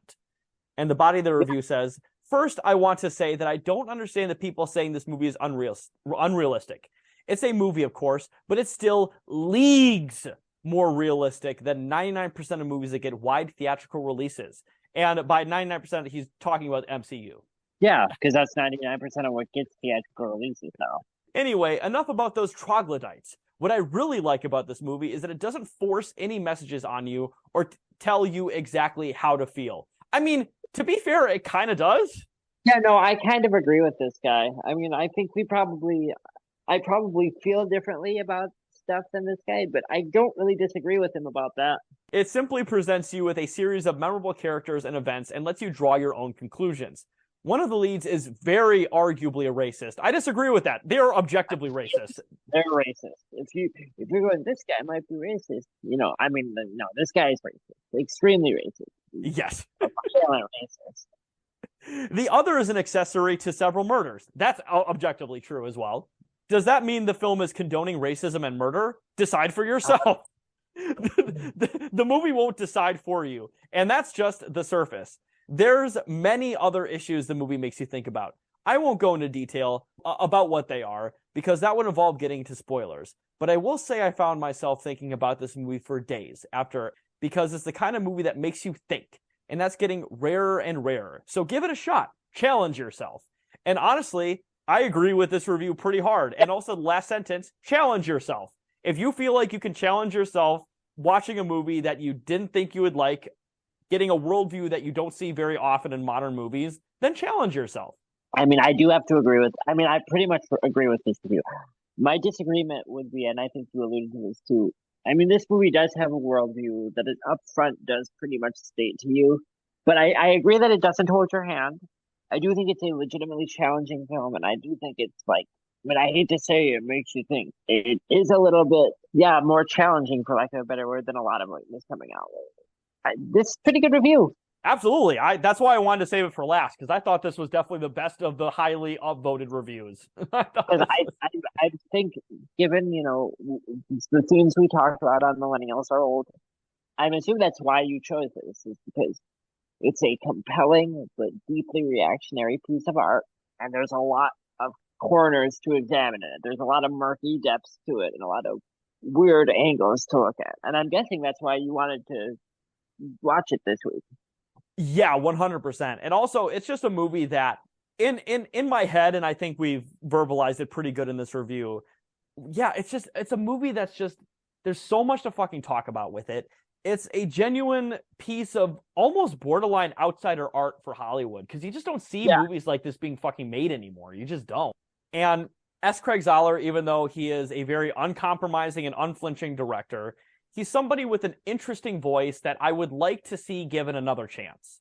And the body of the review says, first, I want to say that I don't understand the people saying this movie is unrealistic. It's a movie, of course, but it's still leagues more realistic than 99% of movies that get wide theatrical releases. And by 99%, he's talking about MCU. Yeah, because that's 99% of what gets theatrical releases now. Anyway, enough about those troglodytes. What I really like about this movie is that it doesn't force any messages on you or tell you exactly how to feel. I mean, to be fair, it kind of does. Yeah, no, I kind of agree with this guy. I mean, I think I probably feel differently about stuff than this guy, but I don't really disagree with him about that. It simply presents you with a series of memorable characters and events and lets you draw your own conclusions. One of the leads is very arguably a racist. I disagree with that. They're objectively racist. They're racist. If you're going, this guy might be racist. You know, I mean, no, this guy is racist. Extremely racist. Yes. Racist. The other is an accessory to several murders. That's objectively true as well. Does that mean the film is condoning racism and murder? Decide for yourself. The movie won't decide for you. And that's just the surface. There's many other issues the movie makes you think about. I won't go into detail about what they are, because that would involve getting into spoilers. But I will say I found myself thinking about this movie for days after, because it's the kind of movie that makes you think. And that's getting rarer and rarer. So give it a shot. Challenge yourself. And honestly, I agree with this review pretty hard. And also the last sentence, challenge yourself. If you feel like you can challenge yourself watching a movie that you didn't think you would like, getting a worldview that you don't see very often in modern movies, then challenge yourself. I mean, I do have to agree with, I mean, I pretty much agree with this review. My disagreement would be, and I think you alluded to this too, I mean, this movie does have a worldview that it up front does pretty much state to you, but I agree that it doesn't hold your hand. I do think it's a legitimately challenging film, and I do think it's like, I mean, I hate to say it makes you think. It is a little bit, more challenging, for lack of a better word, than a lot of movies coming out lately. This is a pretty good review. Absolutely. That's why I wanted to save it for last, because I thought this was definitely the best of the highly upvoted reviews. I think, given, the themes we talked about on Millennials are old, I'm assuming that's why you chose this, is because it's a compelling but deeply reactionary piece of art, and there's a lot of corners to examine it. There's a lot of murky depths to it and a lot of weird angles to look at. And I'm guessing that's why you wanted to watch it this week. Yeah, 100%. And also, it's just a movie that in my head, and I think we've verbalized it pretty good in this review. Yeah, it's a movie that's just, there's so much to fucking talk about with it. It's a genuine piece of almost borderline outsider art for Hollywood, because you just don't see movies like this being fucking made anymore. You just don't. And S. Craig Zoller, even though he is a very uncompromising and unflinching director, he's somebody with an interesting voice that I would like to see given another chance.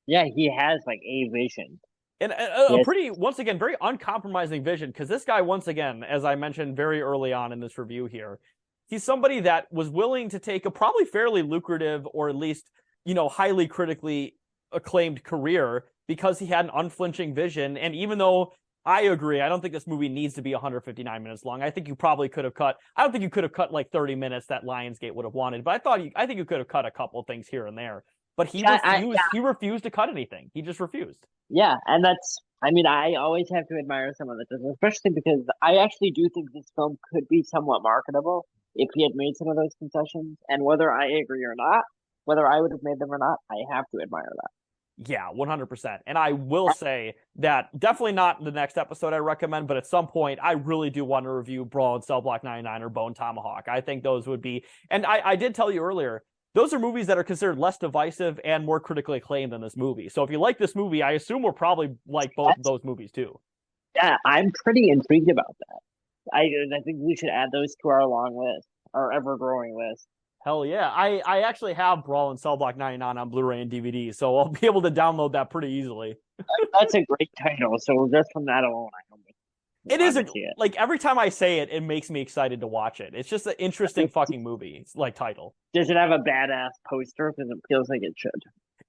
Yeah, he has like a vision. And a Yes. pretty, once again, very uncompromising vision, because this guy, once again, as I mentioned very early on in this review here, he's somebody that was willing to take a probably fairly lucrative or at least, highly critically acclaimed career because he had an unflinching vision. And even though I agree, I don't think this movie needs to be 159 minutes long. I think you probably could have cut, I don't think you could have cut like 30 minutes that Lionsgate would have wanted, but I think you could have cut a couple of things here and there. But he refused to cut anything. He just refused. Yeah, and I mean, I always have to admire someone that does, especially because I actually do think this film could be somewhat marketable if he had made some of those concessions. And whether I agree or not, whether I would have made them or not, I have to admire that. Yeah, 100%. And I will say that definitely not the next episode I recommend, but at some point, I really do want to review Brawl and Cell Block 99 or Bone Tomahawk. I think those would be, and I did tell you earlier, those are movies that are considered less divisive and more critically acclaimed than this movie. So if you like this movie, I assume we'll probably like both of those movies too. Yeah, I'm pretty intrigued about that. I think we should add those to our long list, our ever-growing list. Hell yeah. I actually have Brawl and Cell Block 99 on Blu-ray and DVD, so I'll be able to download that pretty easily. That's a great title. So just from that alone, it is like every time I say it, it makes me excited to watch it. It's just an interesting fucking movie. It's like title. Does it have a badass poster? Because it feels like it should.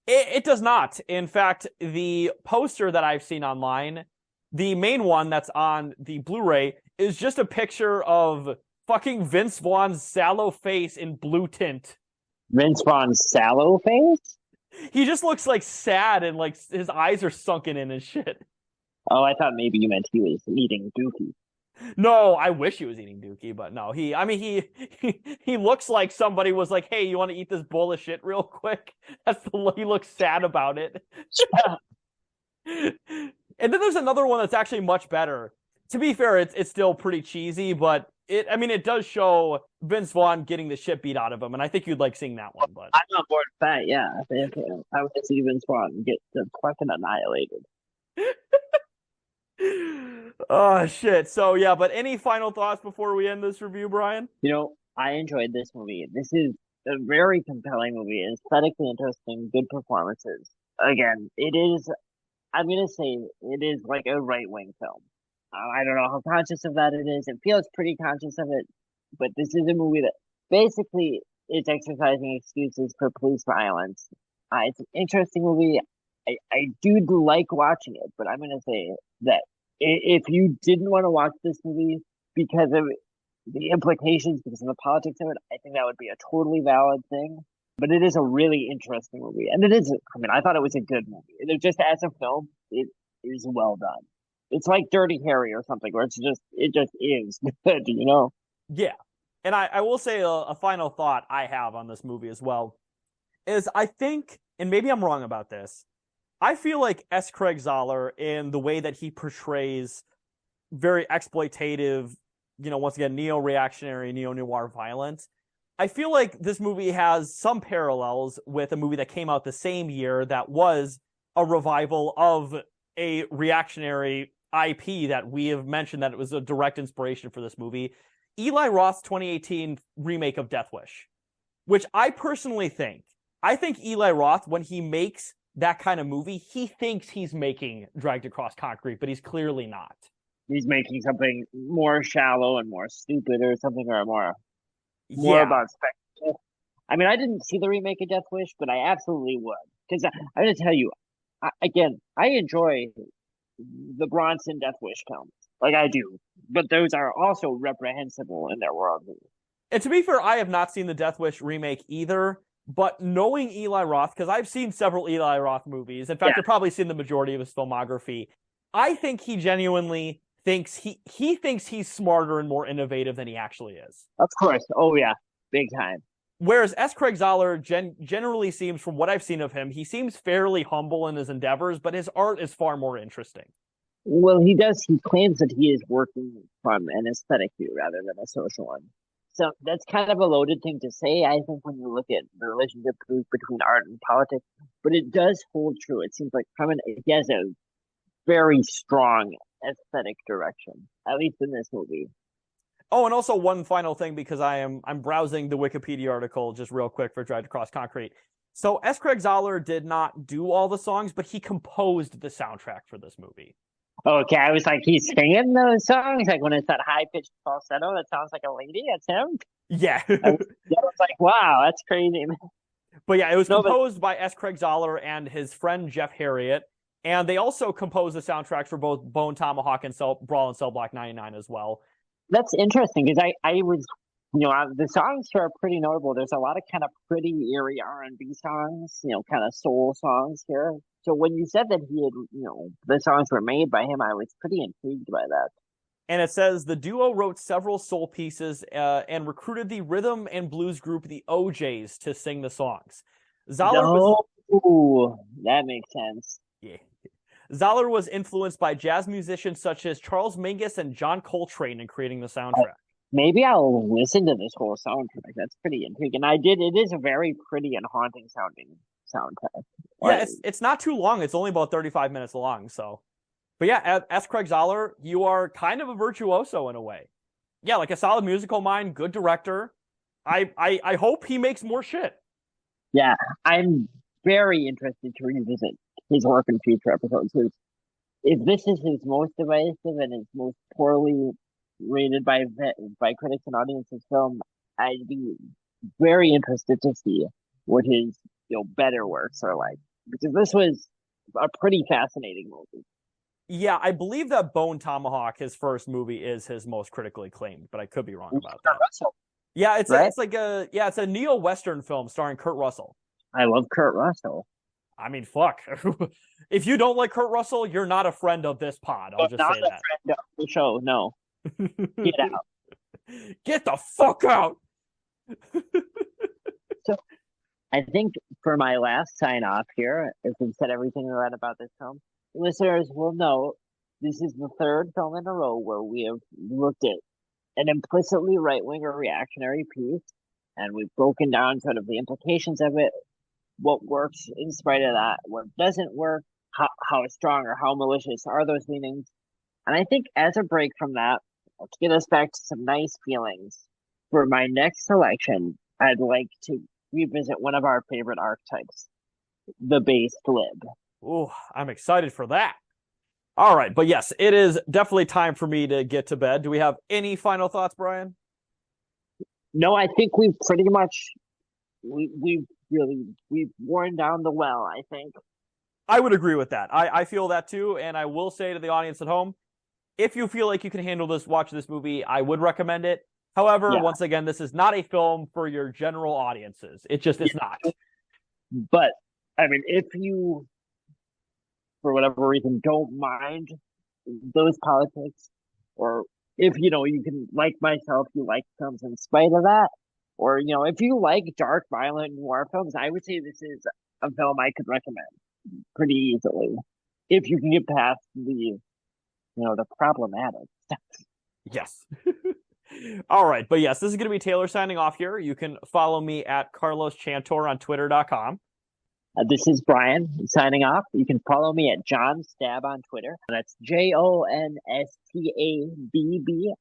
It does not. In fact, the poster that I've seen online, the main one that's on the Blu-ray, is just a picture of fucking Vince Vaughn's sallow face in blue tint. Vince Vaughn's sallow face? He just looks like sad and like his eyes are sunken in and shit. Oh, I thought maybe you meant he was eating Dookie. No, I wish he was eating Dookie, but no. He looks like somebody was like, "Hey, you want to eat this bowl of shit real quick?" He looks sad about it. And then there's another one that's actually much better. To be fair, it's still pretty cheesy, but it does show Vince Vaughn getting the shit beat out of him, and I think you'd like seeing that one. But I'm on board with that. Yeah, I would see Vince Vaughn get fucking annihilated. Oh shit. So yeah, but any final thoughts before we end this review, Brian? I enjoyed this movie. This is a very compelling movie, aesthetically interesting, good performances. Again, I'm gonna say it is like a right-wing film. I don't know how conscious of that it is. It feels pretty conscious of it, but this is a movie that basically is exercising excuses for police violence. It's an interesting movie. I do like watching it, but I'm going to say that if you didn't want to watch this movie because of the implications, because of the politics of it, I think that would be a totally valid thing. But it is a really interesting movie. And I thought it was a good movie. Just as a film, it is well done. It's like Dirty Harry or something, where it just is good, Yeah. And I will say a final thought I have on this movie as well is I think, and maybe I'm wrong about this, I feel like S. Craig Zoller, in the way that he portrays very exploitative, once again, neo-reactionary, neo-noir violence, I feel like this movie has some parallels with a movie that came out the same year that was a revival of a reactionary IP that we have mentioned that it was a direct inspiration for this movie. Eli Roth's 2018 remake of Death Wish, which I personally think Eli Roth, when he makes that kind of movie, he thinks he's making Dragged Across Concrete, but he's clearly not. He's making something more shallow and more stupid or something, or more about spectacle. I mean, I didn't see the remake of Death Wish, but I absolutely would. Because I'm going to tell you, I enjoy the Bronson Death Wish films. Like I do. But those are also reprehensible in their worldview. And to be fair, I have not seen the Death Wish remake either. But knowing Eli Roth, because I've seen several Eli Roth movies, in fact, I've probably seen the majority of his filmography, I think he genuinely thinks he thinks he's smarter and more innovative than he actually is. Of course. Oh, yeah. Big time. Whereas S. Craig Zoller generally seems, from what I've seen of him, he seems fairly humble in his endeavors, but his art is far more interesting. Well, he claims that he is working from an aesthetic view rather than a social one. So that's kind of a loaded thing to say, I think, when you look at the relationship between art and politics, but it does hold true. It seems like he has a very strong aesthetic direction, at least in this movie. Oh, and also one final thing, because I'm browsing the Wikipedia article just real quick for Drive to Cross Concrete. So S. Craig Zahler did not do all the songs, but he composed the soundtrack for this movie. Okay, I was like, he's singing those songs, like when it's that high pitched falsetto that sounds like a lady. That's him. Yeah. I was like, wow, that's crazy. But yeah, it was composed by S. Craig Zahler and his friend Jeff Harriet. And they also composed the soundtracks for both Bone Tomahawk and Brawl and Cell Block 99 as well. That's interesting because I was, the songs here are pretty notable. There's a lot of kind of pretty eerie R&B songs, kind of soul songs here. So when you said that he had, the songs were made by him, I was pretty intrigued by that. And it says the duo wrote several soul pieces and recruited the rhythm and blues group, the OJs, to sing the songs. Ooh, that makes sense. Yeah. Zahler was influenced by jazz musicians such as Charles Mingus and John Coltrane in creating the soundtrack. Maybe I'll listen to this whole soundtrack. That's pretty intriguing. It is a very pretty and haunting sounding soundtrack. Yeah, it's not too long. It's only about 35 minutes long. So, but yeah, as Craig Zahler, you are kind of a virtuoso in a way. Yeah, like a solid musical mind, good director. I hope he makes more shit. Yeah, I'm very interested to revisit his work in future episodes. If this is his most divisive and his most poorly rated by critics and audiences film, I'd be very interested to see what his better works are like, because this was a pretty fascinating movie. Yeah, I believe that Bone Tomahawk, his first movie, is his most critically acclaimed, but I could be wrong about that. Russell. Yeah, it's a neo-western film starring Kurt Russell. I love Kurt Russell. I mean, fuck. If you don't like Kurt Russell, you're not a friend of this pod. I'll just say that. Not a friend of the show, no. Get out. Get the fuck out. So, I think for my last sign off here, if we've said everything we read about this film, listeners will know this is the third film in a row where we have looked at an implicitly right-wing or reactionary piece, and we've broken down sort of the implications of it, what works in spite of that, what doesn't work, how strong or how malicious are those leanings. And I think as a break from that, to get us back to some nice feelings, for my next selection, I'd like to revisit one of our favorite archetypes, the base lib. Oh, I'm excited for that. All right, but yes, it is definitely time for me to get to bed. Do we have any final thoughts, Brian? No, I think we've pretty much we've worn down the well, I think. I would agree with that. I feel that too, and I will say to the audience at home, if you feel like you can handle this, watch this movie, I would recommend it. However, once again, this is not a film for your general audiences. It just is not. But, I mean, if you, for whatever reason, don't mind those politics, or if, you can, like myself, you like films in spite of that, or, if you like dark, violent noir films, I would say this is a film I could recommend pretty easily, if you can get past the problematic stuff. Yes. All right. But yes, this is going to be Taylor signing off here. You can follow me at Carlos Chantor on Twitter.com. This is Brian signing off. You can follow me at John Stab on Twitter. That's JONSTABB.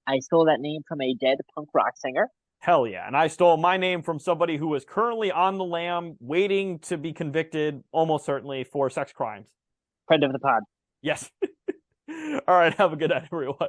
I stole that name from a dead punk rock singer. Hell yeah. And I stole my name from somebody who is currently on the lam, waiting to be convicted, almost certainly, for sex crimes. Friend of the pod. Yes. All right. Have a good night, everyone.